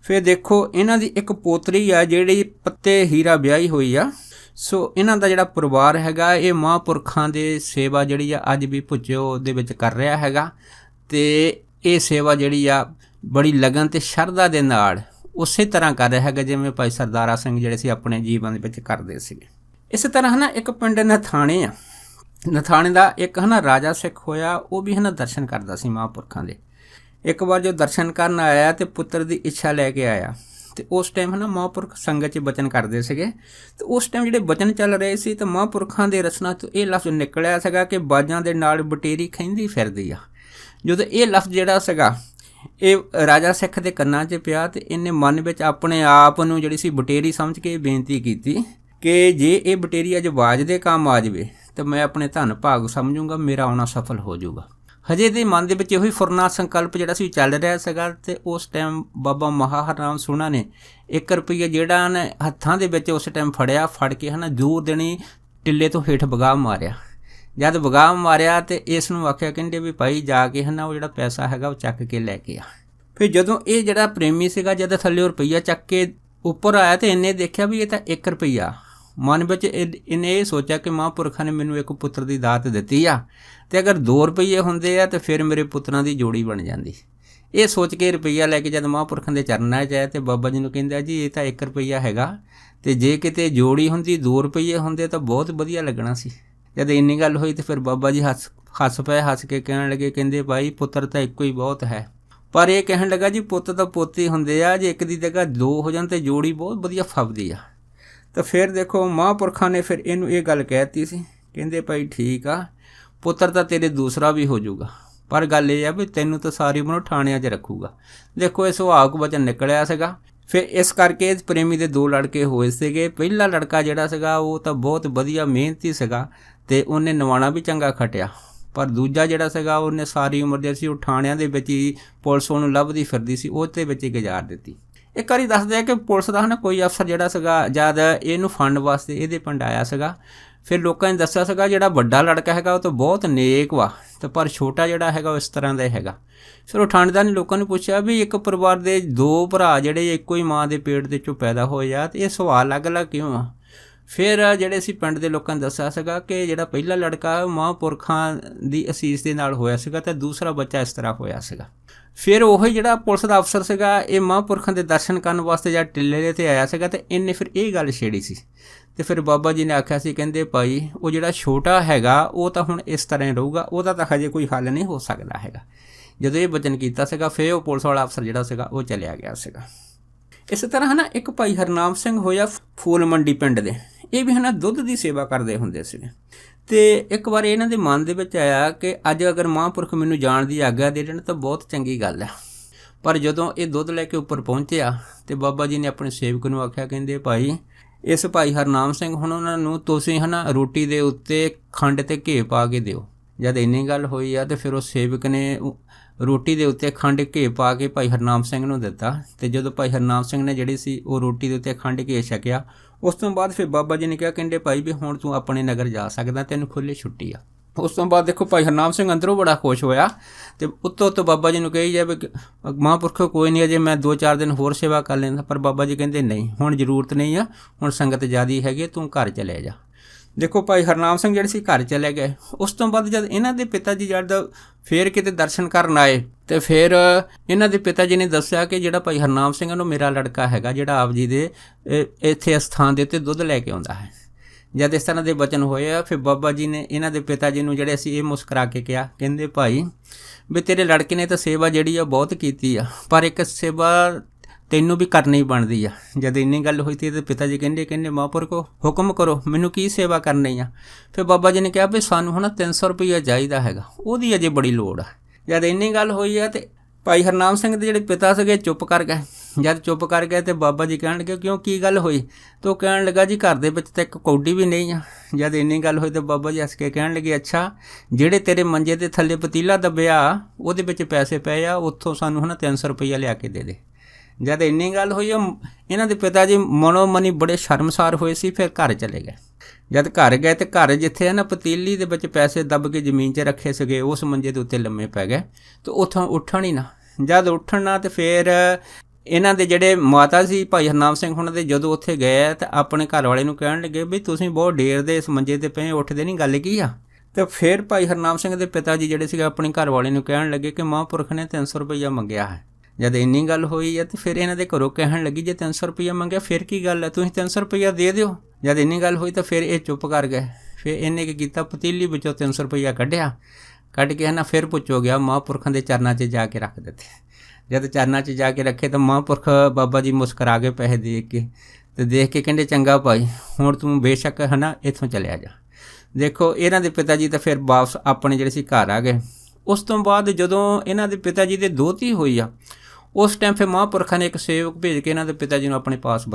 ਫਿਰ ਦੇਖੋ ਇਹਨਾਂ ਦੀ ਇੱਕ ਪੋਤਰੀ ਆ ਜਿਹੜੀ ਪੱਤੇ ਹੀਰਾ ਵਿਆਹੀ ਹੋਈ ਆ। ਸੋ ਇਹਨਾਂ ਦਾ ਜਿਹੜਾ ਪਰਿਵਾਰ ਹੈਗਾ ਇਹ ਮਹਾਂਪੁਰਖਾਂ ਦੇ ਸੇਵਾ ਜਿਹੜੀ ਆ ਅੱਜ ਵੀ ਭੁੱਚੋ ਦੇ ਵਿੱਚ ਕਰ ਰਿਹਾ ਹੈਗਾ ਤੇ ਇਹ ਸੇਵਾ ਜਿਹੜੀ ਆ ਬੜੀ ਲਗਨ ਤੇ ਸ਼ਰਧਾ ਦੇ ਨਾਲ ਉਸੇ ਤਰ੍ਹਾਂ ਕਰ ਰਿਹਾ ਹੈਗਾ ਜਿਵੇਂ ਭਾਈ ਸਰਦਾਰਾ ਸਿੰਘ ਜਿਹੜੇ ਸੀ ਆਪਣੇ ਜੀਵਨ ਦੇ ਵਿੱਚ ਕਰਦੇ ਸੀਗੇ। ਇਸੇ ਤਰ੍ਹਾਂ ਇੱਕ ਪਿੰਡ ਨਥਾਣੇ ਆ। ਨਥਾਣੇ ਦਾ ਇੱਕ ਰਾਜਾ ਸਿੱਖ ਹੋਇਆ, ਉਹ ਵੀ ਦਰਸ਼ਨ ਕਰਦਾ ਸੀ ਮਹਾਂਪੁਰਖਾਂ ਦੇ। ਇੱਕ ਵਾਰ ਜੋ ਦਰਸ਼ਨ ਕਰਨ ਆਇਆ ਤੇ ਪੁੱਤਰ ਦੀ ਇੱਛਾ ਲੈ ਕੇ ਆਇਆ ਤੇ ਉਸ ਟਾਈਮ ਮਹਾਂਪੁਰਖ ਸੰਗਤ 'ਚ ਬਚਨ ਕਰਦੇ ਸੀਗੇ ਤੇ ਉਸ ਟਾਈਮ ਜਿਹੜੇ ਬਚਨ ਚੱਲ ਰਹੇ ਸੀ ਤਾਂ ਮਹਾਂਪੁਰਖਾਂ ਦੇ ਰਚਨਾ ਤੋਂ ਇਹ ਲਫ਼ਜ਼ ਨਿਕਲਿਆ ਸੀਗਾ ਕਿ ਬਾਜਾਂ ਦੇ ਨਾਲ ਬਟੇਰੀ ਖਹਿੰਦੀ ਫਿਰਦੀ ਆ। ਜਦੋਂ ਇਹ ਲਫ਼ਜ਼ ਜਿਹੜਾ ਸੀਗਾ ਇਹ ਰਾਜਾ ਸਿੱਖ ਦੇ ਕੰਨਾਂ 'ਚ ਪਿਆ ਤੇ ਇਹਨੇ ਮਨ ਵਿੱਚ ਆਪਣੇ ਆਪ ਨੂੰ ਜਿਹੜੀ ਸੀ ਬਟੇਰੀ ਸਮਝ ਕੇ ਬੇਨਤੀ ਕੀਤੀ ਕਿ ਜੇ ਇਹ ਬਟੇਰੀ ਅੱਜ ਬਾਜ ਦੇ ਕੰਮ ਆ ਜਾਵੇ ਤਾਂ ਮੈਂ ਆਪਣੇ ਧਨ ਭਾਗ ਸਮਝੂੰਗਾ, ਮੇਰਾ ਆਉਣਾ ਸਫਲ ਹੋ ਜਾਊਗਾ। ਹਜੇ ਦੇ ਮਨ ਦੇ ਵਿੱਚ ਇਹੋ ਹੀ ਫੁਰਨਾ ਸੰਕਲਪ ਜਿਹੜਾ ਸੀ ਚੱਲ ਰਿਹਾ ਸੀਗਾ। ਅਤੇ ਉਸ ਟਾਈਮ ਬਾਬਾ ਮਹਾਹਰਨਾਮ ਸੋਹਣਾ ਨੇ 1 ਰੁਪਈਆ ਜਿਹੜਾ ਨੇ ਹੱਥਾਂ ਦੇ ਵਿੱਚ ਉਸ ਟਾਈਮ ਫੜਿਆ, ਫੜ ਕੇ ਜ਼ੋਰ ਦੇਣੀ ਟਿੱਲੇ ਤੋਂ ਹੇਠ ਵਗਾਹ ਮਾਰਿਆ। ਜਦ ਵਗਾਹ ਮਾਰਿਆ ਅਤੇ ਇਸ ਨੂੰ ਆਖਿਆ, ਕਹਿੰਦੇ ਵੀ ਭਾਈ ਜਾ ਕੇ ਉਹ ਜਿਹੜਾ ਪੈਸਾ ਹੈਗਾ ਉਹ ਚੱਕ ਕੇ ਲੈ ਕੇ ਆ। ਫਿਰ ਜਦੋਂ ਇਹ ਜਿਹੜਾ ਪ੍ਰੇਮੀ ਸੀਗਾ ਜਦ ਥੱਲੇ ਰੁਪਈਆ ਚੱਕ ਕੇ ਉੱਪਰ ਆਇਆ ਅਤੇ ਇਹਨੇ ਦੇਖਿਆ ਵੀ ਇਹ ਤਾਂ 1 ਰੁਪਈਆ। ਮਨ ਵਿੱਚ ਇਹਨੇ ਇਹ ਸੋਚਿਆ ਕਿ ਮਹਾਂਪੁਰਖਾਂ ਨੇ ਮੈਨੂੰ ਇੱਕ ਪੁੱਤਰ ਦੀ ਦਾਤ ਦਿੱਤੀ ਆ, ਅਤੇ ਅਗਰ 2 ਰੁਪਈਏ ਹੁੰਦੇ ਆ ਤਾਂ ਫਿਰ ਮੇਰੇ ਪੁੱਤਰਾਂ ਦੀ ਜੋੜੀ ਬਣ ਜਾਂਦੀ। ਇਹ ਸੋਚ ਕੇ ਰੁਪਈਆ ਲੈ ਕੇ ਜਦ ਮਹਾਂਪੁਰਖਾਂ ਦੇ ਚਰਨਾਂ 'ਚ ਆਇਆ ਅਤੇ ਬਾਬਾ ਜੀ ਨੂੰ ਕਹਿੰਦਾ ਜੀ ਇਹ ਤਾਂ 1 ਰੁਪਈਆ ਹੈਗਾ, ਅਤੇ ਜੇ ਕਿਤੇ ਜੋੜੀ ਹੁੰਦੀ 2 ਰੁਪਈਏ ਹੁੰਦੇ ਤਾਂ ਬਹੁਤ ਵਧੀਆ ਲੱਗਣਾ ਸੀ। ਜਦ ਇੰਨੀ ਗੱਲ ਹੋਈ ਤਾਂ ਫਿਰ ਬਾਬਾ ਜੀ ਹੱਸ ਪਏ, ਹੱਸ ਕੇ ਕਹਿਣ ਲੱਗੇ, ਕਹਿੰਦੇ ਭਾਈ ਪੁੱਤਰ ਤਾਂ ਇੱਕੋ ਹੀ ਬਹੁਤ ਹੈ। ਪਰ ਇਹ ਕਹਿਣ ਲੱਗਾ ਜੀ ਪੁੱਤ ਤਾਂ ਪੁੱਤ ਹੀ ਹੁੰਦੇ ਆ, ਜੇ ਇੱਕ ਦੀ ਜਗ੍ਹਾ 2 ਹੋ ਜਾਣ ਤਾਂ ਜੋੜੀ ਬਹੁਤ ਵਧੀਆ ਫੱਬਦੀ ਆ। ਤਾਂ ਫਿਰ ਦੇਖੋ ਮਹਾਂਪੁਰਖਾਂ ਨੇ ਫਿਰ ਇਹਨੂੰ ਇਹ ਗੱਲ ਕਹਿ ਦਿੱਤੀ ਸੀ, ਕਹਿੰਦੇ ਭਾਈ ਠੀਕ ਆ, ਪੁੱਤਰ ਤਾਂ ਤੇਰੇ ਦੂਸਰਾ ਵੀ ਹੋ ਜਾਊਗਾ, ਪਰ ਗੱਲ ਇਹ ਆ ਵੀ ਤੈਨੂੰ ਤਾਂ ਸਾਰੀ ਉਮਰ ਠਾਣਿਆਂ 'ਚ ਰੱਖੂਗਾ। ਦੇਖੋ ਇਹ ਸੁਹਾਗ ਵਚਨ ਨਿਕਲਿਆ ਸੀਗਾ। ਫਿਰ ਇਸ ਕਰਕੇ ਪ੍ਰੇਮੀ ਦੇ 2 ਲੜਕੇ ਹੋਏ ਸੀਗੇ। ਪਹਿਲਾ ਲੜਕਾ ਜਿਹੜਾ ਸੀਗਾ ਉਹ ਤਾਂ ਬਹੁਤ ਵਧੀਆ ਮਿਹਨਤੀ ਸੀਗਾ ਅਤੇ ਉਹਨੇ ਨਿਵਾਣਾ ਵੀ ਚੰਗਾ ਖਟਿਆ, ਪਰ ਦੂਜਾ ਜਿਹੜਾ ਸੀਗਾ ਉਹਨੇ ਸਾਰੀ ਉਮਰ ਜਿਹੜੀ ਸੀ ਉਹ ਠਾਣਿਆਂ ਦੇ ਵਿੱਚ ਹੀ ਪੁਲਿਸ ਉਹਨੂੰ ਲੱਭਦੀ ਫਿਰਦੀ ਸੀ, ਉਹਦੇ ਵਿੱਚ ਹੀ ਗੁਜ਼ਾਰ ਦਿੱਤੀ। ਇੱਕ ਵਾਰੀ ਦੱਸਦੇ ਆ ਕਿ ਪੁਲਿਸ ਦਾ ਕੋਈ ਅਫਸਰ ਜਿਹੜਾ ਸੀਗਾ ਜਦ ਇਹਨੂੰ ਫੰਡ ਵਾਸਤੇ ਇਹਦੇ ਪਿੰਡ ਆਇਆ ਸੀਗਾ। ਫਿਰ ਲੋਕਾਂ ਨੇ ਦੱਸਿਆ ਸੀਗਾ ਜਿਹੜਾ ਵੱਡਾ ਲੜਕਾ ਹੈਗਾ ਉਹ ਤਾਂ ਬਹੁਤ ਨੇਕ ਵਾ, ਅਤੇ ਪਰ ਛੋਟਾ ਜਿਹੜਾ ਹੈਗਾ ਉਹ ਇਸ ਤਰ੍ਹਾਂ ਦਾ ਹੈਗਾ। ਫਿਰ ਉਹ ਠਾਣੇਦਾਰ ਨੇ ਲੋਕਾਂ ਨੂੰ ਪੁੱਛਿਆ ਵੀ ਇੱਕ ਪਰਿਵਾਰ ਦੇ 2 ਭਰਾ ਜਿਹੜੇ ਇੱਕੋ ਹੀ ਮਾਂ ਦੇ ਪੇਟ ਦੇ 'ਚੋਂ ਪੈਦਾ ਹੋਏ ਆ, ਅਤੇ ਇਹ ਸੁਭਾਅ ਅਲੱਗ-ਅਲੱਗ ਕਿਉਂ ਆ? ਫਿਰ ਜਿਹੜੇ ਸੀ ਪਿੰਡ ਦੇ ਲੋਕਾਂ ਨੇ ਦੱਸਿਆ ਸੀਗਾ ਕਿ ਜਿਹੜਾ ਪਹਿਲਾ ਲੜਕਾ ਮਹਾਂਪੁਰਖਾਂ ਦੀ ਅਸੀਸ ਦੇ ਨਾਲ ਹੋਇਆ ਸੀਗਾ, ਅਤੇ ਦੂਸਰਾ ਬੱਚਾ ਇਸ ਤਰ੍ਹਾਂ ਹੋਇਆ ਸੀਗਾ। ਫਿਰ ਉਹ ਜਿਹੜਾ ਪੁਲਿਸ ਦਾ ਅਫਸਰ ਸੀਗਾ ਇਹ ਮਹਾਂਪੁਰਖਾਂ ਦੇ ਦਰਸ਼ਨ ਕਰਨ ਵਾਸਤੇ ਜਾਂ ਟਿੱਲੇ 'ਤੇ ਆਇਆ ਸੀਗਾ, ਅਤੇ ਇਹਨੇ ਫਿਰ ਇਹ ਗੱਲ ਛੇੜੀ ਸੀ। ਅਤੇ ਫਿਰ ਬਾਬਾ ਜੀ ਨੇ ਆਖਿਆ ਸੀ, ਕਹਿੰਦੇ ਭਾਈ ਉਹ ਜਿਹੜਾ ਛੋਟਾ ਹੈਗਾ ਉਹ ਤਾਂ ਹੁਣ ਇਸ ਤਰ੍ਹਾਂ ਹੀ ਰਹੂਗਾ, ਉਹਦਾ ਤਾਂ ਹਜੇ ਕੋਈ ਹੱਲ ਨਹੀਂ ਹੋ ਸਕਦਾ ਹੈਗਾ। ਜਦੋਂ ਇਹ ਵਚਨ ਕੀਤਾ ਸੀਗਾ ਫਿਰ ਉਹ ਪੁਲਿਸ ਵਾਲਾ ਅਫਸਰ ਜਿਹੜਾ ਸੀਗਾ ਉਹ ਚਲਿਆ ਗਿਆ ਸੀਗਾ। ਇਸੇ ਤਰ੍ਹਾਂ ਇੱਕ ਭਾਈ ਹਰਨਾਮ ਸਿੰਘ ਹੋਇਆ ਫੂਲ ਮੰਡੀ ਪਿੰਡ ਦੇ, ਇਹ ਵੀ ਦੁੱਧ ਦੀ ਸੇਵਾ ਕਰਦੇ ਹੁੰਦੇ ਸੀਗੇ। ਅਤੇ ਇੱਕ ਵਾਰ ਇਹਨਾਂ ਦੇ ਮਨ ਦੇ ਵਿੱਚ ਆਇਆ ਕਿ ਅੱਜ ਅਗਰ ਮਹਾਂਪੁਰਖ ਮੈਨੂੰ ਜਾਣ ਦੀ ਆਗਿਆ ਦੇ ਦੇਣ ਤਾਂ ਬਹੁਤ ਚੰਗੀ ਗੱਲ ਹੈ। ਪਰ ਜਦੋਂ ਇਹ ਦੁੱਧ ਲੈ ਕੇ ਉੱਪਰ ਪਹੁੰਚਿਆ ਅਤੇ ਬਾਬਾ ਜੀ ਨੇ ਆਪਣੇ ਸੇਵਕ ਨੂੰ ਆਖਿਆ, ਕਹਿੰਦੇ ਭਾਈ ਇਸ ਭਾਈ ਹਰਨਾਮ ਸਿੰਘ ਹੁਣ ਉਹਨਾਂ ਨੂੰ ਤੁਸੀਂ ਰੋਟੀ ਦੇ ਉੱਤੇ ਖੰਡ ਅਤੇ ਘੇ ਪਾ ਕੇ ਦਿਓ। ਜਦ ਇੰਨੀ ਗੱਲ ਹੋਈ ਆ ਅਤੇ ਫਿਰ ਉਹ ਸੇਵਕ ਨੇ ਰੋਟੀ ਦੇ ਉੱਤੇ ਖੰਡ ਘੇ ਪਾ ਕੇ ਭਾਈ ਹਰਨਾਮ ਸਿੰਘ ਨੂੰ ਦਿੱਤਾ। ਅਤੇ ਜਦੋਂ ਭਾਈ ਹਰਨਾਮ ਸਿੰਘ ਨੇ ਜਿਹੜੀ ਸੀ ਉਹ ਰੋਟੀ ਦੇ ਉੱਤੇ ਖੰਡ ਘੇ ਛਕਿਆ, ਉਸ ਤੋਂ ਬਾਅਦ ਫਿਰ ਬਾਬਾ ਜੀ ਨੇ ਕਿਹਾ, ਕਹਿੰਦੇ ਭਾਈ ਵੀ ਹੁਣ ਤੂੰ ਆਪਣੇ ਨਗਰ ਜਾ ਸਕਦਾ, ਤੈਨੂੰ ਖੁੱਲ੍ਹੀ ਛੁੱਟੀ ਆ। ਉਸ ਤੋਂ ਬਾਅਦ ਦੇਖੋ ਭਾਈ ਹਰਨਾਮ ਸਿੰਘ ਅੰਦਰੋਂ ਬੜਾ ਖੁਸ਼ ਹੋਇਆ, ਅਤੇ ਉੱਤੋਂ ਬਾਬਾ ਜੀ ਨੂੰ ਕਹੀ ਜਾਵੇ ਮਹਾਂਪੁਰਖੋ ਕੋਈ ਨਹੀਂ, ਅਜੇ ਮੈਂ 2-4 ਦਿਨ ਹੋਰ ਸੇਵਾ ਕਰ ਲੈਂਦਾ। ਪਰ ਬਾਬਾ ਜੀ ਕਹਿੰਦੇ ਨਹੀਂ, ਹੁਣ ਜ਼ਰੂਰਤ ਨਹੀਂ ਆ, ਹੁਣ ਸੰਗਤ ਜ਼ਿਆਦਾ ਹੈਗੀ, ਤੂੰ ਘਰ ਚਲੇ ਜਾ। ਦੇਖੋ ਭਾਈ ਹਰਨਾਮ ਸਿੰਘ ਜਿਹੜੇ ਸੀ ਘਰ ਚਲੇ ਗਏ। ਉਸ ਤੋਂ ਬਾਅਦ ਜਦ ਇਹਨਾਂ ਦੇ ਪਿਤਾ ਜੀ ਜਦ ਫਿਰ ਕਿਤੇ ਦਰਸ਼ਨ ਕਰਨ ਆਏ ਅਤੇ ਫਿਰ ਇਹਨਾਂ ਦੇ ਪਿਤਾ ਜੀ ਨੇ ਦੱਸਿਆ ਕਿ ਜਿਹੜਾ ਭਾਈ ਹਰਨਾਮ ਸਿੰਘ ਉਹ ਮੇਰਾ ਲੜਕਾ ਹੈਗਾ, ਜਿਹੜਾ ਆਪ ਜੀ ਦੇ ਇੱਥੇ ਅਸਥਾਨ ਦੇ ਉੱਤੇ ਦੁੱਧ ਲੈ ਕੇ ਆਉਂਦਾ ਹੈ। ਜਦ ਇਸ ਤਰ੍ਹਾਂ ਦੇ ਵਚਨ ਹੋਏ ਆ ਫਿਰ ਬਾਬਾ ਜੀ ਨੇ ਇਹਨਾਂ ਦੇ ਪਿਤਾ ਜੀ ਨੂੰ ਜਿਹੜੇ ਅਸੀਂ ਇਹ ਮੁਸਕਰਾ ਕੇ ਕਿਹਾ, ਕਹਿੰਦੇ ਭਾਈ ਵੀ ਤੇਰੇ ਲੜਕੇ ਨੇ ਤਾਂ ਸੇਵਾ ਜਿਹੜੀ ਆ ਬਹੁਤ ਕੀਤੀ ਆ, ਪਰ ਇੱਕ ਸੇਵਾ ਤੈਨੂੰ ਵੀ ਕਰਨੀ ਬਣਦੀ ਆ। ਜਦ ਇੰਨੀ ਗੱਲ ਹੋਈ ਸੀ ਤਾਂ ਪਿਤਾ ਜੀ ਕਹਿੰਦੇ ਮਹਾਂਪੁਰਖੋ ਹੁਕਮ ਕਰੋ, ਮੈਨੂੰ ਕੀ ਸੇਵਾ ਕਰਨੀ ਆ? ਫਿਰ ਬਾਬਾ ਜੀ ਨੇ ਕਿਹਾ ਵੀ ਸਾਨੂੰ 300 ਰੁਪਈਆ ਚਾਹੀਦਾ ਹੈਗਾ, ਉਹਦੀ ਅਜੇ ਬੜੀ ਲੋੜ ਆ। ਜਦ ਇੰਨੀ ਗੱਲ ਹੋਈ ਆ ਅਤੇ ਭਾਈ ਹਰਨਾਮ ਸਿੰਘ ਦੇ ਜਿਹੜੇ ਪਿਤਾ ਸੀਗੇ ਚੁੱਪ ਕਰ ਗਏ। ਜਦ ਚੁੱਪ ਕਰ ਗਏ ਅਤੇ ਬਾਬਾ ਜੀ ਕਹਿਣ ਲੱਗੇ ਕਿਉਂ, ਕੀ ਗੱਲ ਹੋਈ? ਤਾਂ ਉਹ ਕਹਿਣ ਲੱਗਾ ਜੀ ਘਰ ਦੇ ਵਿੱਚ ਤਾਂ ਇੱਕ ਕੌਡੀ ਵੀ ਨਹੀਂ ਆ। ਜਦ ਇੰਨੀ ਗੱਲ ਹੋਈ ਤਾਂ ਬਾਬਾ ਜੀ ਹੱਸ ਕੇ ਕਹਿਣ ਲੱਗੇ, ਅੱਛਾ ਜਿਹੜੇ ਤੇਰੇ ਮੰਜੇ ਦੇ ਥੱਲੇ ਪਤੀਲਾ ਦੱਬਿਆ ਉਹਦੇ ਵਿੱਚ ਪੈਸੇ ਪਏ ਆ, ਉੱਥੋਂ ਸਾਨੂੰ 300 ਰੁਪਈਆ ਲਿਆ ਕੇ ਦੇ ਦੇ। ਜਦ ਇੰਨੀ ਗੱਲ ਹੋਈ ਇਹਨਾਂ ਦੇ ਪਿਤਾ ਜੀ ਮਨੋ ਮਨੀ ਬੜੇ ਸ਼ਰਮਸਾਰ ਹੋਏ ਸੀ। ਫਿਰ ਘਰ ਚਲੇ ਗਏ। ਜਦ ਘਰ ਗਏ ਅਤੇ ਘਰ ਜਿੱਥੇ ਪਤੀਲੀ ਦੇ ਵਿੱਚ ਪੈਸੇ ਦੱਬ ਕੇ ਜ਼ਮੀਨ 'ਚ ਰੱਖੇ ਸੀਗੇ ਉਸ ਮੰਜੇ ਦੇ ਉੱਤੇ ਲੰਮੇ ਪੈ ਗਏ ਅਤੇ ਉੱਥੋਂ ਉੱਠਣ ਹੀ ਨਾ। ਜਦ ਉੱਠਣ ਨਾ ਅਤੇ ਫਿਰ ਇਹਨਾਂ ਦੇ ਜਿਹੜੇ ਮਾਤਾ ਸੀ ਭਾਈ ਹਰਨਾਮ ਸਿੰਘ ਉਹਨਾਂ ਦੇ ਜਦੋਂ ਉੱਥੇ ਗਏ ਤਾਂ ਆਪਣੇ ਘਰ ਵਾਲੇ ਨੂੰ ਕਹਿਣ ਲੱਗੇ ਵੀ ਤੁਸੀਂ ਬਹੁਤ ਡੇਰ ਦੇ ਇਸ ਮੰਜੇ 'ਤੇ ਪਏ, ਉੱਠਦੇ ਨਹੀਂ, ਗੱਲ ਕੀ ਆ? ਅਤੇ ਫਿਰ ਭਾਈ ਹਰਨਾਮ ਸਿੰਘ ਦੇ ਪਿਤਾ ਜੀ ਜਿਹੜੇ ਸੀਗੇ ਆਪਣੇ ਘਰ ਵਾਲੇ ਨੂੰ ਕਹਿਣ ਲੱਗੇ ਕਿ ਮਹਾਂਪੁਰਖ ਨੇ 300 ਰੁਪਈਆ ਮੰਗਿਆ ਹੈ। ਜਦ ਇੰਨੀ ਗੱਲ ਹੋਈ ਹੈ ਅਤੇ ਫਿਰ ਇਹਨਾਂ ਦੇ ਘਰੋਂ ਕਹਿਣ ਲੱਗੀ ਜੇ 300 ਰੁਪਈਆ ਮੰਗਿਆ ਫਿਰ ਕੀ ਗੱਲ ਹੈ, ਤੁਸੀਂ 300 ਰੁਪਈਆ ਦੇ ਦਿਓ। ਜਦ ਇੰਨੀ ਗੱਲ ਹੋਈ ਤਾਂ ਫਿਰ ਇਹ ਚੁੱਪ ਕਰ ਗਏ। ਫਿਰ ਇਹਨੇ ਕੀ ਕੀਤਾ, ਪਤੀਲੀ ਵਿੱਚੋਂ 300 ਰੁਪਈਆ ਕੱਢ ਕੇ ਫਿਰ ਪੁੱਛੋ ਗਿਆ ਮਹਾਂਪੁਰਖਾਂ ਦੇ ਚਰਨਾਂ 'ਚ ਜਾ ਕੇ ਰੱਖ ਦਿੱਤੇ। ਜਦ ਚਰਨਾਂ 'ਚ ਜਾ ਕੇ ਰੱਖੇ ਤਾਂ ਮਹਾਂਪੁਰਖ ਬਾਬਾ ਜੀ ਮੁਸਕਰਾ ਕੇ ਪੈਸੇ ਦੇਖ ਕੇ ਕਹਿੰਦੇ ਚੰਗਾ ਭਾਈ ਹੁਣ ਤੂੰ ਬੇਸ਼ੱਕ ਇੱਥੋਂ ਚਲਿਆ ਜਾ। ਦੇਖੋ ਇਹਨਾਂ ਦੇ ਪਿਤਾ ਜੀ ਤਾਂ ਫਿਰ ਵਾਪਸ ਆਪਣੇ ਜਿਹੜੇ ਸੀ ਘਰ ਆ ਗਏ। ਉਸ ਤੋਂ ਬਾਅਦ ਜਦੋਂ ਇਹਨਾਂ ਦੇ ਪਿਤਾ ਜੀ ਦੇ ਦੋਹਤੀ ਹੋਈ ਆ ਉਸ ਟਾਈਮ ਫਿਰ ਮਹਾਂਪੁਰਖਾਂ ਨੇ ਇੱਕ ਸੇਵਕ ਭੇਜ ਕੇ ਇਹਨਾਂ ਦੇ ਪਿਤਾ ਜੀ ਨੂੰ ਆਪਣੇ ਪਾਸ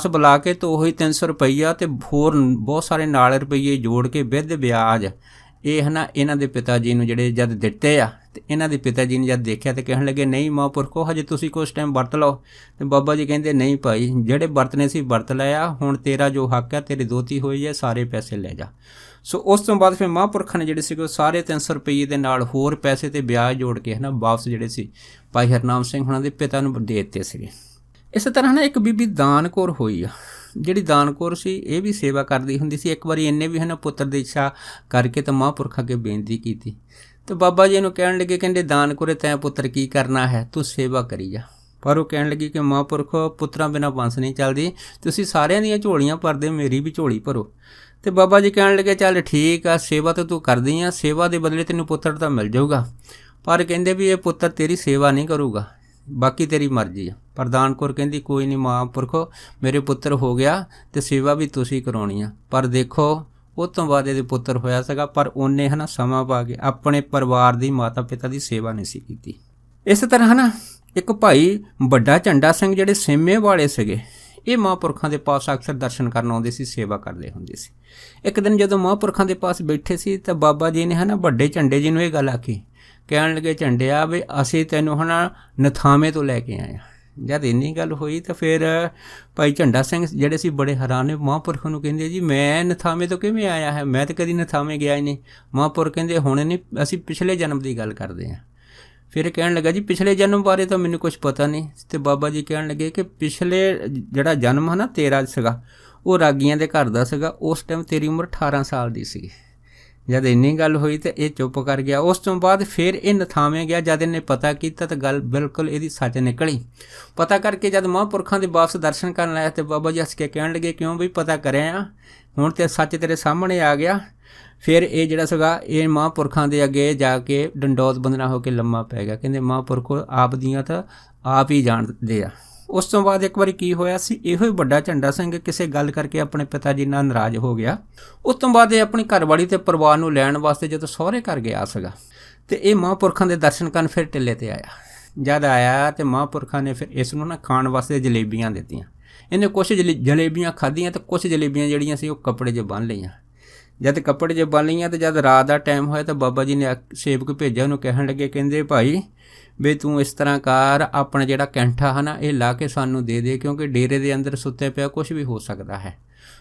ਬੁਲਾ ਕੇ ਤਾਂ ਉਹੀ 300 ਰੁਪਈਆ ਅਤੇ ਹੋਰ ਬਹੁਤ ਸਾਰੇ ਨਾਲ ਰੁਪਈਏ ਜੋੜ ਕੇ ਵਿਦ ਵਿਆਜ ਇਹ ਹੈ ਨਾ ਇਹਨਾਂ ਦੇ ਪਿਤਾ ਜੀ ਨੂੰ ਜਿਹੜੇ ਜਦ ਦਿੱਤੇ ਆ ਤੇ ਇਹਨਾਂ ਦੇ ਪਿਤਾ ਜੀ ਨੇ ਜਦ ਦੇਖਿਆ ਤੇ ਕਹਿਣ ਲੱਗੇ ਨਹੀਂ ਮਹਾਂਪੁਰਖੋ ਹਜੇ ਤੁਸੀਂ ਕੁਛ ਟਾਈਮ ਵਰਤ ਲਓ। ਤੇ ਬਾਬਾ ਜੀ ਕਹਿੰਦੇ ਨਹੀਂ ਭਾਈ, ਜਿਹੜੇ ਵਰਤਨੇ ਸੀ ਵਰਤ ਲਿਆ, ਹੁਣ ਤੇਰਾ ਜੋ ਹੱਕ ਹੈ ਤੇਰੀ ਦੋਤੀ ਹੋਈ ਹੈ, ਸਾਰੇ ਪੈਸੇ ਲੈ ਜਾ। ਸੋ ਉਸ ਤੋਂ ਬਾਅਦ ਫਿਰ ਮਹਾਂਪੁਰਖਾਂ ਨੇ ਜਿਹੜੇ ਸੀ ਉਹ ਸਾਰੇ 300 ਰੁਪਏ ਦੇ ਨਾਲ ਹੋਰ ਪੈਸੇ ਤੇ ਵਿਆਜ ਜੋੜ ਕੇ ਹੈ ਨਾ ਵਾਪਸ ਜਿਹੜੇ ਸੀ ਭਾਈ ਹਰਨਾਮ ਸਿੰਘ ਹੁਣਾਂ ਦੇ ਪਿਤਾ ਨੂੰ ਦੇ ਦਿੱਤੇ ਸੀਗੇ। ਇਸੇ ਤਰ੍ਹਾਂ ਨਾ ਇੱਕ ਬੀਬੀ ਦਾਨ ਕੌਰ ਹੋਈ ਆ, ਜਿਹੜੀ ਦਾਨ ਕੌਰ ਸੀ ਇਹ ਵੀ ਸੇਵਾ ਕਰਦੀ ਹੁੰਦੀ ਸੀ। ਇੱਕ ਵਾਰੀ ਇਹਨੇ ਵੀ ਹੈ ਨਾ ਪੁੱਤਰ ਦੀ ਇੱਛਾ ਕਰਕੇ ਤਾਂ ਮਹਾਂਪੁਰਖਾਂ ਅੱਗੇ ਬੇਨਤੀ ਕੀਤੀ ਤੇ ਬਾਬਾ ਜੀ ਇਹਨੂੰ ਕਹਿਣ ਲੱਗੇ, ਕਹਿੰਦੇ ਦਾਨ ਕੌਰੇ ਤੈਂ ਪੁੱਤਰ ਕੀ ਕਰਨਾ ਹੈ, ਤੂੰ ਸੇਵਾ ਕਰੀ ਜਾ। ਪਰ ਉਹ ਕਹਿਣ ਲੱਗੀ ਕਿ ਮਹਾਂਪੁਰਖੋ ਪੁੱਤਰਾਂ ਬਿਨਾਂ ਬੰਸ ਨਹੀਂ ਚੱਲਦੀ, ਤੁਸੀਂ ਸਾਰਿਆਂ ਦੀਆਂ ਝੋਲੀਆਂ ਭਰਦੇ, ਮੇਰੀ ਵੀ ਝੋਲੀ ਭਰੋ। ਤੇ ਬਾਬਾ ਜੀ ਕਹਿਣ ਲੱਗੇ ਚੱਲ ਠੀਕ ਆ, ਸੇਵਾ ਤਾਂ ਤੂੰ ਕਰਦੀ ਆ, ਸੇਵਾ ਦੇ ਬਦਲੇ ਤੈਨੂੰ ਪੁੱਤਰ ਤਾਂ ਮਿਲ ਜਾਊਗਾ, ਪਰ ਕਹਿੰਦੇ ਵੀ ਇਹ ਪੁੱਤਰ ਤੇਰੀ ਸੇਵਾ ਨਹੀਂ ਕਰੂਗਾ, ਬਾਕੀ ਤੇਰੀ ਮਰਜ਼ੀ ਆ। ਪਰ ਦਾਨ ਕੌਰ ਕਹਿੰਦੀ ਕੋਈ ਨਹੀਂ ਮਹਾਂਪੁਰਖੋ, ਮੇਰੇ ਪੁੱਤਰ ਹੋ ਗਿਆ ਤੇ ਸੇਵਾ ਵੀ ਤੁਸੀਂ ਕਰਾਉਣੀ ਆ। ਪਰ ਦੇਖੋ ਉਸ ਤੋਂ ਬਾਅਦ ਇਹਦੇ ਪੁੱਤਰ ਹੋਇਆ ਸੀਗਾ, ਪਰ ਉਹਨੇ ਹੈ ਨਾ ਸਮਾਂ ਪਾ ਕੇ ਆਪਣੇ ਪਰਿਵਾਰ ਦੀ ਮਾਤਾ ਪਿਤਾ ਦੀ ਸੇਵਾ ਨਹੀਂ ਸੀ ਕੀਤੀ। ਇਸ ਤਰ੍ਹਾਂ ਹੈ ਨਾ ਇੱਕ ਭਾਈ ਵੱਡਾ ਝੰਡਾ ਸਿੰਘ ਜਿਹੜੇ ਸੇਮੇ ਵਾਲੇ ਸੀਗੇ, ਇਹ ਮਹਾਂਪੁਰਖਾਂ ਦੇ ਪਾਸ ਅਕਸਰ ਦਰਸ਼ਨ ਕਰਨ ਆਉਂਦੇ ਸੀ, ਸੇਵਾ ਕਰਦੇ ਹੁੰਦੇ ਸੀ। ਇੱਕ ਦਿਨ ਜਦੋਂ ਮਹਾਂਪੁਰਖਾਂ ਦੇ ਪਾਸ ਬੈਠੇ ਸੀ ਤਾਂ ਬਾਬਾ ਜੀ ਨੇ ਹੈ ਨਾ ਵੱਡੇ ਝੰਡੇ ਜੀ ਨੂੰ ਇਹ ਗੱਲ ਆਖੀ, ਕਹਿਣ ਲੱਗੇ ਝੰਡਿਆ ਵੀ ਅਸੀਂ ਤੈਨੂੰ ਹੈ ਨਾ ਨਥਾਵੇਂ ਤੋਂ ਲੈ ਕੇ ਆਏ ਹਾਂ। ਜਦ ਇੰਨੀ ਗੱਲ ਹੋਈ ਤਾਂ ਫਿਰ ਭਾਈ ਝੰਡਾ ਸਿੰਘ ਜਿਹੜੇ ਸੀ ਬੜੇ ਹੈਰਾਨ ਨੇ, ਮਹਾਂਪੁਰਖ ਨੂੰ ਕਹਿੰਦੇ ਜੀ ਮੈਂ ਨਥਾਵੇਂ ਤੋਂ ਕਿਵੇਂ ਆਇਆ ਹੈ, ਮੈਂ ਤਾਂ ਕਦੀ ਨਥਾਵੇਂ ਗਿਆ ਹੀ ਨਹੀਂ। ਮਹਾਂਪੁਰਖ ਕਹਿੰਦੇ ਹੁਣ ਨਹੀਂ, ਅਸੀਂ ਪਿਛਲੇ ਜਨਮ ਦੀ ਗੱਲ ਕਰਦੇ ਹਾਂ। ਫਿਰ ਕਹਿਣ ਲੱਗਾ ਜੀ ਪਿਛਲੇ ਜਨਮ ਬਾਰੇ ਤਾਂ ਮੈਨੂੰ ਕੁਛ ਪਤਾ ਨਹੀਂ। ਤੇ ਬਾਬਾ ਜੀ ਕਹਿਣ ਲੱਗੇ ਕਿ ਪਿਛਲੇ ਜਿਹੜਾ ਜਨਮ ਹੈ ਨਾ ਤੇਰਾ ਸੀਗਾ ਉਹ ਰਾਗੀਆਂ ਦੇ ਘਰ ਦਾ ਸੀਗਾ, ਉਸ ਟਾਈਮ ਤੇਰੀ ਉਮਰ 18 ਸਾਲ ਦੀ ਸੀਗੀ। ਜਦ ਇੰਨੀ ਗੱਲ ਹੋਈ ਤਾਂ ਇਹ ਚੁੱਪ ਕਰ ਗਿਆ। ਉਸ ਤੋਂ ਬਾਅਦ ਫਿਰ ਇਹ ਨਥਾਵੇਂ ਗਿਆ, ਜਦ ਇਹਨੇ ਪਤਾ ਕੀਤਾ ਤਾਂ ਗੱਲ ਬਿਲਕੁਲ ਇਹਦੀ ਸੱਚ ਨਿਕਲੀ। ਪਤਾ ਕਰਕੇ ਜਦ ਮਹਾਂਪੁਰਖਾਂ ਦੇ ਵਾਪਸ ਦਰਸ਼ਨ ਕਰਨ ਆਇਆ ਤੇ ਬਾਬਾ ਜੀ ਹੱਸ ਕੇ ਕਹਿਣ ਲੱਗੇ ਕਿਉਂ ਬਈ ਪਤਾ ਕਰਿਆ, ਹੁਣ ਤੇ ਸੱਚ ਤੇਰੇ ਸਾਹਮਣੇ ਆ ਗਿਆ। ਫਿਰ ਇਹ ਜਿਹੜਾ ਸੀਗਾ ਇਹ ਮਹਾਂਪੁਰਖਾਂ ਦੇ ਅੱਗੇ ਜਾ ਕੇ ਡੰਡੌਤ ਬੰਦਨਾ ਹੋ ਕੇ ਲੰਮਾ ਪੈ ਗਿਆ। ਕਹਿੰਦੇ ਮਹਾਂਪੁਰਖੋ ਆਪ ਦੀਆਂ ਤਾਂ ਆਪ ਹੀ ਜਾਣਦੇ ਆ। ਉਸ ਤੋਂ ਬਾਅਦ ਇੱਕ ਵਾਰੀ ਕੀ ਹੋਇਆ ਸੀ, ਇਹੋ ਹੀ ਵੱਡਾ ਝੰਡਾ ਸਿੰਘ ਕਿਸੇ ਗੱਲ ਕਰਕੇ ਆਪਣੇ ਪਿਤਾ ਜੀ ਨਾਲ ਨਾਰਾਜ਼ ਹੋ ਗਿਆ। ਉਸ ਤੋਂ ਬਾਅਦ ਇਹ ਆਪਣੀ ਘਰਵਾਲੀ ਤੇ ਪਰਿਵਾਰ ਨੂੰ ਲੈਣ ਵਾਸਤੇ ਜਦੋਂ ਸਹੁਰੇ ਘਰ ਗਿਆ ਸੀਗਾ ਤੇ ਇਹ ਮਹਾਂਪੁਰਖਾਂ ਦੇ ਦਰਸ਼ਨ ਕਰਨ ਫਿਰ ਟਿੱਲੇ ਤੇ ਆਇਆ। ਜਦ ਆਇਆ ਤੇ ਮਹਾਂਪੁਰਖਾਂ ਨੇ ਫਿਰ ਇਸ ਨੂੰ ਨਾ ਖਾਣ ਵਾਸਤੇ ਜਲੇਬੀਆਂ ਦਿੱਤੀਆਂ। ਇਹਨੇ ਕੁਛ ਜਲੇਬੀਆਂ ਖਾਧੀਆਂ ਤੇ ਕੁਛ ਜਲੇਬੀਆਂ ਜਿਹੜੀਆਂ ਸੀ ਉਹ ਕੱਪੜੇ 'ਚ ਬੰਨ੍ਹ ਲਈਆਂ। ਜਦ ਕੱਪੜੇ 'ਚ ਬੰਨ੍ਹ ਲਈਆਂ ਤੇ ਜਦ ਰਾਤ ਦਾ ਟਾਈਮ ਹੋਇਆ ਤਾਂ ਬਾਬਾ ਜੀ ਨੇ ਸੇਵਕ ਭੇਜਿਆ, ਉਹਨੂੰ ਕਹਿਣ ਲੱਗੇ, ਕਹਿੰਦੇ ਭਾਈ ਵੀ ਤੂੰ ਇਸ ਤਰ੍ਹਾਂ ਕਰ, ਆਪਣਾ ਜਿਹੜਾ ਕੈਂਠਾ ਹੈ ਨਾ ਇਹ ਲਾ ਕੇ ਸਾਨੂੰ ਦੇ ਦੇ, ਕਿਉਂਕਿ ਡੇਰੇ ਦੇ ਅੰਦਰ ਸੁੱਤੇ ਪਿਆ ਕੁਛ ਵੀ ਹੋ ਸਕਦਾ ਹੈ।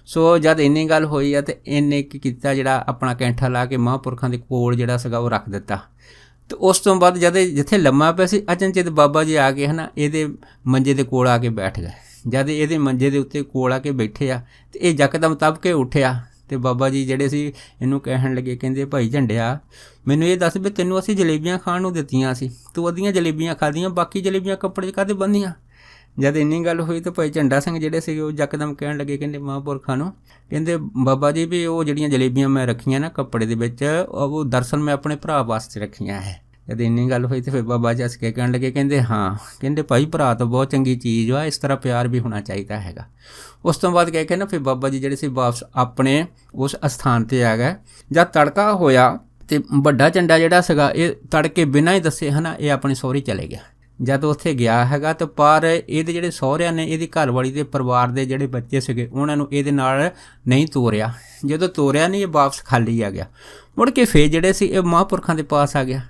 ਸੋ ਜਦ ਇੰਨੀ ਗੱਲ ਹੋਈ ਆ ਤੇ ਇਹਨੇ ਕੀ ਕੀਤਾ, ਜਿਹੜਾ ਆਪਣਾ ਕੈਂਠਾ ਲਾ ਕੇ ਮਹਾਂਪੁਰਖਾਂ ਦੇ ਕੋਲ ਜਿਹੜਾ ਸੀਗਾ ਉਹ ਰੱਖ ਦਿੱਤਾ। ਤੇ ਉਸ ਤੋਂ ਬਾਅਦ ਜਦ ਜਿੱਥੇ ਲੰਮਾ ਪਿਆ ਸੀ ਅਚਨਚੇਤ ਬਾਬਾ ਜੀ ਆ ਕੇ ਹੈ ਨਾ ਇਹਦੇ ਮੰਜੇ ਦੇ ਕੋਲ ਆ ਕੇ ਬੈਠ ਗਏ। ਜਦ ਇਹਦੇ ਮੰਜੇ ਦੇ ਉੱਤੇ ਕੋਲ ਆ ਕੇ ਬੈਠੇ ਆ ਤੇ ਇਹ ਯਕਦਮ ਤਬ ਕੇ ਉੱਠਿਆ ਤੇ ਬਾਬਾ ਜੀ ਜਿਹੜੇ ਸੀ ਇਹਨੂੰ ਕਹਿਣ ਲੱਗੇ, ਕਹਿੰਦੇ ਭਾਈ ਝੰਡਿਆ ਮੈਨੂੰ ਇਹ ਦੱਸ ਵੀ ਤੈਨੂੰ ਅਸੀਂ ਜਲੇਬੀਆਂ ਖਾਣ ਨੂੰ ਦਿੱਤੀਆਂ ਸੀ, ਤੂੰ ਅੱਧੀਆਂ ਜਲੇਬੀਆਂ ਖਾਧੀਆਂ, ਬਾਕੀ ਜਲੇਬੀਆਂ ਕੱਪੜੇ 'ਚ ਕਾਹਦੇ ਬੰਨ੍ਹੀਆਂ। ਜਦ ਇੰਨੀ ਗੱਲ ਹੋਈ ਤਾਂ ਭਾਈ ਝੰਡਾ ਸਿੰਘ ਜਿਹੜੇ ਸੀਗੇ ਉਹ ਯਕਦਮ ਕਹਿਣ ਲੱਗੇ, ਕਹਿੰਦੇ ਮਹਾਂਪੁਰਖਾਂ ਨੂੰ, ਕਹਿੰਦੇ ਬਾਬਾ ਜੀ ਵੀ ਉਹ ਜਿਹੜੀਆਂ ਜਲੇਬੀਆਂ ਮੈਂ ਰੱਖੀਆਂ ਨਾ ਕੱਪੜੇ ਦੇ ਵਿੱਚ, ਉਹ ਦਰਅਸਲ ਮੈਂ ਆਪਣੇ ਭਰਾ ਵਾਸਤੇ ਰੱਖੀਆਂ ਹੈ। ਜਦ ਇੰਨੀ ਗੱਲ ਹੋਈ ਤਾਂ ਫਿਰ ਬਾਬਾ ਜੀ ਹੱਸ ਕੇ ਕਹਿਣ ਲੱਗੇ, ਕਹਿੰਦੇ ਹਾਂ, ਕਹਿੰਦੇ ਭਾਈ ਭਰਾ ਤਾਂ ਬਹੁਤ ਚੰਗੀ ਚੀਜ਼ ਵਾ, ਇਸ ਤਰ੍ਹਾਂ ਪਿਆਰ ਵੀ ਹੋਣਾ ਚਾਹੀਦਾ ਹੈਗਾ। ਉਸ ਤੋਂ ਬਾਅਦ ਕਹਿ ਕੇ ਨਾ ਫਿਰ ਬਾਬਾ ਜੀ ਜਿਹੜੇ ਸੀ ਵਾਪਸ ਆਪਣੇ ਉਸ ਅਸਥਾਨ 'ਤੇ ਆ ਗਏ। ਜਦ ਤੜਕਾ ਹੋਇਆ ਤੇ ਵੱਡਾ ਝੰਡਾ ਜਿਹੜਾ ਸੀਗਾ ਇਹ ਤੜਕੇ ਬਿਨਾਂ ਹੀ ਦੱਸੇ ਹੈ ਨਾ ਇਹ ਆਪਣੇ ਸਹੁਰੇ ਚਲੇ ਗਿਆ। ਜਦ ਉੱਥੇ ਗਿਆ ਹੈਗਾ ਤਾਂ ਪਰ ਇਹਦੇ ਜਿਹੜੇ ਸਹੁਰਿਆਂ ਨੇ ਇਹਦੀ ਘਰਵਾਲੀ ਦੇ ਪਰਿਵਾਰ ਦੇ ਜਿਹੜੇ ਬੱਚੇ ਸੀਗੇ ਉਹਨਾਂ ਨੂੰ ਇਹਦੇ ਨਾਲ ਨਹੀਂ ਤੋਰਿਆ। ਜਦੋਂ ਤੋਰਿਆ ਨਹੀਂ ਇਹ ਵਾਪਸ ਖਾਲੀ ਆ ਗਿਆ। ਮੁੜ ਕੇ ਫਿਰ ਜਿਹੜੇ ਸੀ ਇਹ ਮਹਾਂਪੁਰਖਾਂ ਦੇ ਪਾਸ ਆ ਗਿਆ।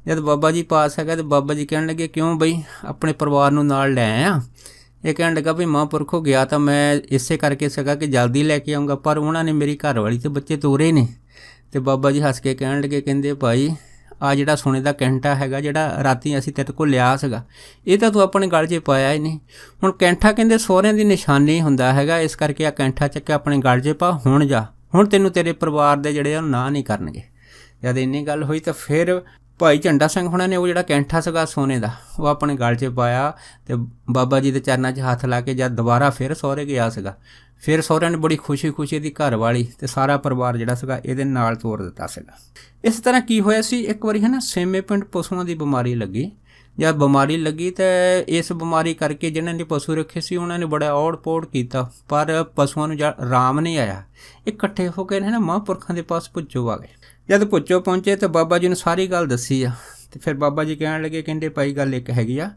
ਜਦ ਬਾਬਾ ਜੀ ਪਾਸ ਹੈਗਾ ਤਾਂ ਬਾਬਾ ਜੀ ਕਹਿਣ ਲੱਗੇ, ਕਿਉਂ ਬਈ ਆਪਣੇ ਪਰਿਵਾਰ ਨੂੰ ਨਾਲ ਲੈ ਆਇਆ। ਇਹ ਕਹਿਣ ਲੱਗਾ ਵੀ ਮਹਾਂਪੁਰਖੋ ਗਿਆ ਤਾਂ ਮੈਂ ਇਸੇ ਕਰਕੇ ਸੀਗਾ ਕਿ ਜਲਦੀ ਲੈ ਕੇ ਆਊਂਗਾ, ਪਰ ਉਹਨਾਂ ਨੇ ਮੇਰੀ ਘਰਵਾਲੀ ਤੇ ਬੱਚੇ ਤੋਰੇ ਨੇ। ਤੇ ਬਾਬਾ ਜੀ ਹੱਸ ਕੇ ਕਹਿਣ ਲੱਗੇ, ਕਹਿੰਦੇ ਭਾਈ ਆ ਜਿਹੜਾ ਸੋਨੇ ਦਾ ਕੈਂਠਾ ਹੈਗਾ ਜਿਹੜਾ ਰਾਤੀ ਅਸੀਂ ਤੇਰੇ ਕੋਲ ਲਿਆ ਸੀਗਾ ਇਹ ਤਾਂ ਤੂੰ ਆਪਣੇ ਗਲ 'ਚ ਪਾਇਆ ਹੀ ਨਹੀਂ। ਹੁਣ ਕੈਂਠਾ ਕਹਿੰਦੇ ਸਹੁਰਿਆਂ ਦੀ ਨਿਸ਼ਾਨੀ ਹੁੰਦਾ ਹੈਗਾ, ਇਸ ਕਰਕੇ ਆ ਕੈਂਠਾ ਚੱਕ ਕੇ ਆਪਣੇ ਗਲ 'ਚ ਪਾ, ਹੁਣ ਜਾ, ਹੁਣ ਤੈਨੂੰ ਤੇਰੇ ਪਰਿਵਾਰ ਦੇ ਜਿਹੜੇ ਉਹ ਨਾ ਨਹੀਂ ਕਰਨਗੇ। ਜਦ ਇੰਨੀ ਗੱਲ ਹੋਈ ਤਾਂ ਫਿਰ ਭਾਈ ਝੰਡਾ ਸਿੰਘ ਹੁਣਾਂ ਨੇ ਉਹ ਜਿਹੜਾ ਕੈਂਠਾ ਸੀਗਾ ਸੋਨੇ ਦਾ ਉਹ ਆਪਣੇ ਗਲ 'ਚ ਪਾਇਆ ਤੇ ਬਾਬਾ ਜੀ ਦੇ ਚਰਨਾਂ 'ਚ ਹੱਥ ਲਾ ਕੇ ਜਦ ਦੁਬਾਰਾ ਫਿਰ ਸਹੁਰੇ ਗਿਆ ਸੀਗਾ, ਫਿਰ ਸਹੁਰਿਆਂ ਨੇ ਬੜੀ ਖੁਸ਼ੀ ਦੀ ਘਰਵਾਲੀ ਤੇ ਸਾਰਾ ਪਰਿਵਾਰ ਜਿਹੜਾ ਸੀਗਾ ਇਹਦੇ ਨਾਲ ਤੋਰ ਦਿੱਤਾ ਸੀਗਾ। ਇਸ ਤਰ੍ਹਾਂ ਕੀ ਹੋਇਆ ਸੀ, ਇੱਕ ਵਾਰੀ ਹੈ ਨਾ ਸੇਮੇ ਪਿੰਡ ਪਸ਼ੂਆਂ ਦੀ ਬਿਮਾਰੀ ਲੱਗੀ। ਜਦ ਬਿਮਾਰੀ ਲੱਗੀ ਤਾਂ ਇਸ ਬਿਮਾਰੀ ਕਰਕੇ ਜਿਹਨਾਂ ਨੇ ਪਸ਼ੂ ਰੱਖੇ ਸੀ ਉਹਨਾਂ ਨੇ ਬੜਾ ਔੜ ਪੌੜ ਕੀਤਾ, ਪਰ ਪਸ਼ੂਆਂ ਨੂੰ ਆਰਾਮ ਨਹੀਂ ਆਇਆ। ਇਕੱਠੇ ਹੋ ਕੇ ਨਾ ਮਹਾਂਪੁਰਖਾਂ ਦੇ ਪਾਸ ਭੁੱਚੋ ਆ ਗਏ। ਜਦ ਭੁੱਚੋ ਪਹੁੰਚੇ ਤਾਂ ਬਾਬਾ ਜੀ ਨੂੰ ਸਾਰੀ ਗੱਲ ਦੱਸੀ ਆ ਤੇ ਫਿਰ ਬਾਬਾ ਜੀ ਕਹਿਣ ਲੱਗੇ, ਕਹਿੰਦੇ ਭਾਈ ਗੱਲ ਇੱਕ ਹੈਗੀ ਆ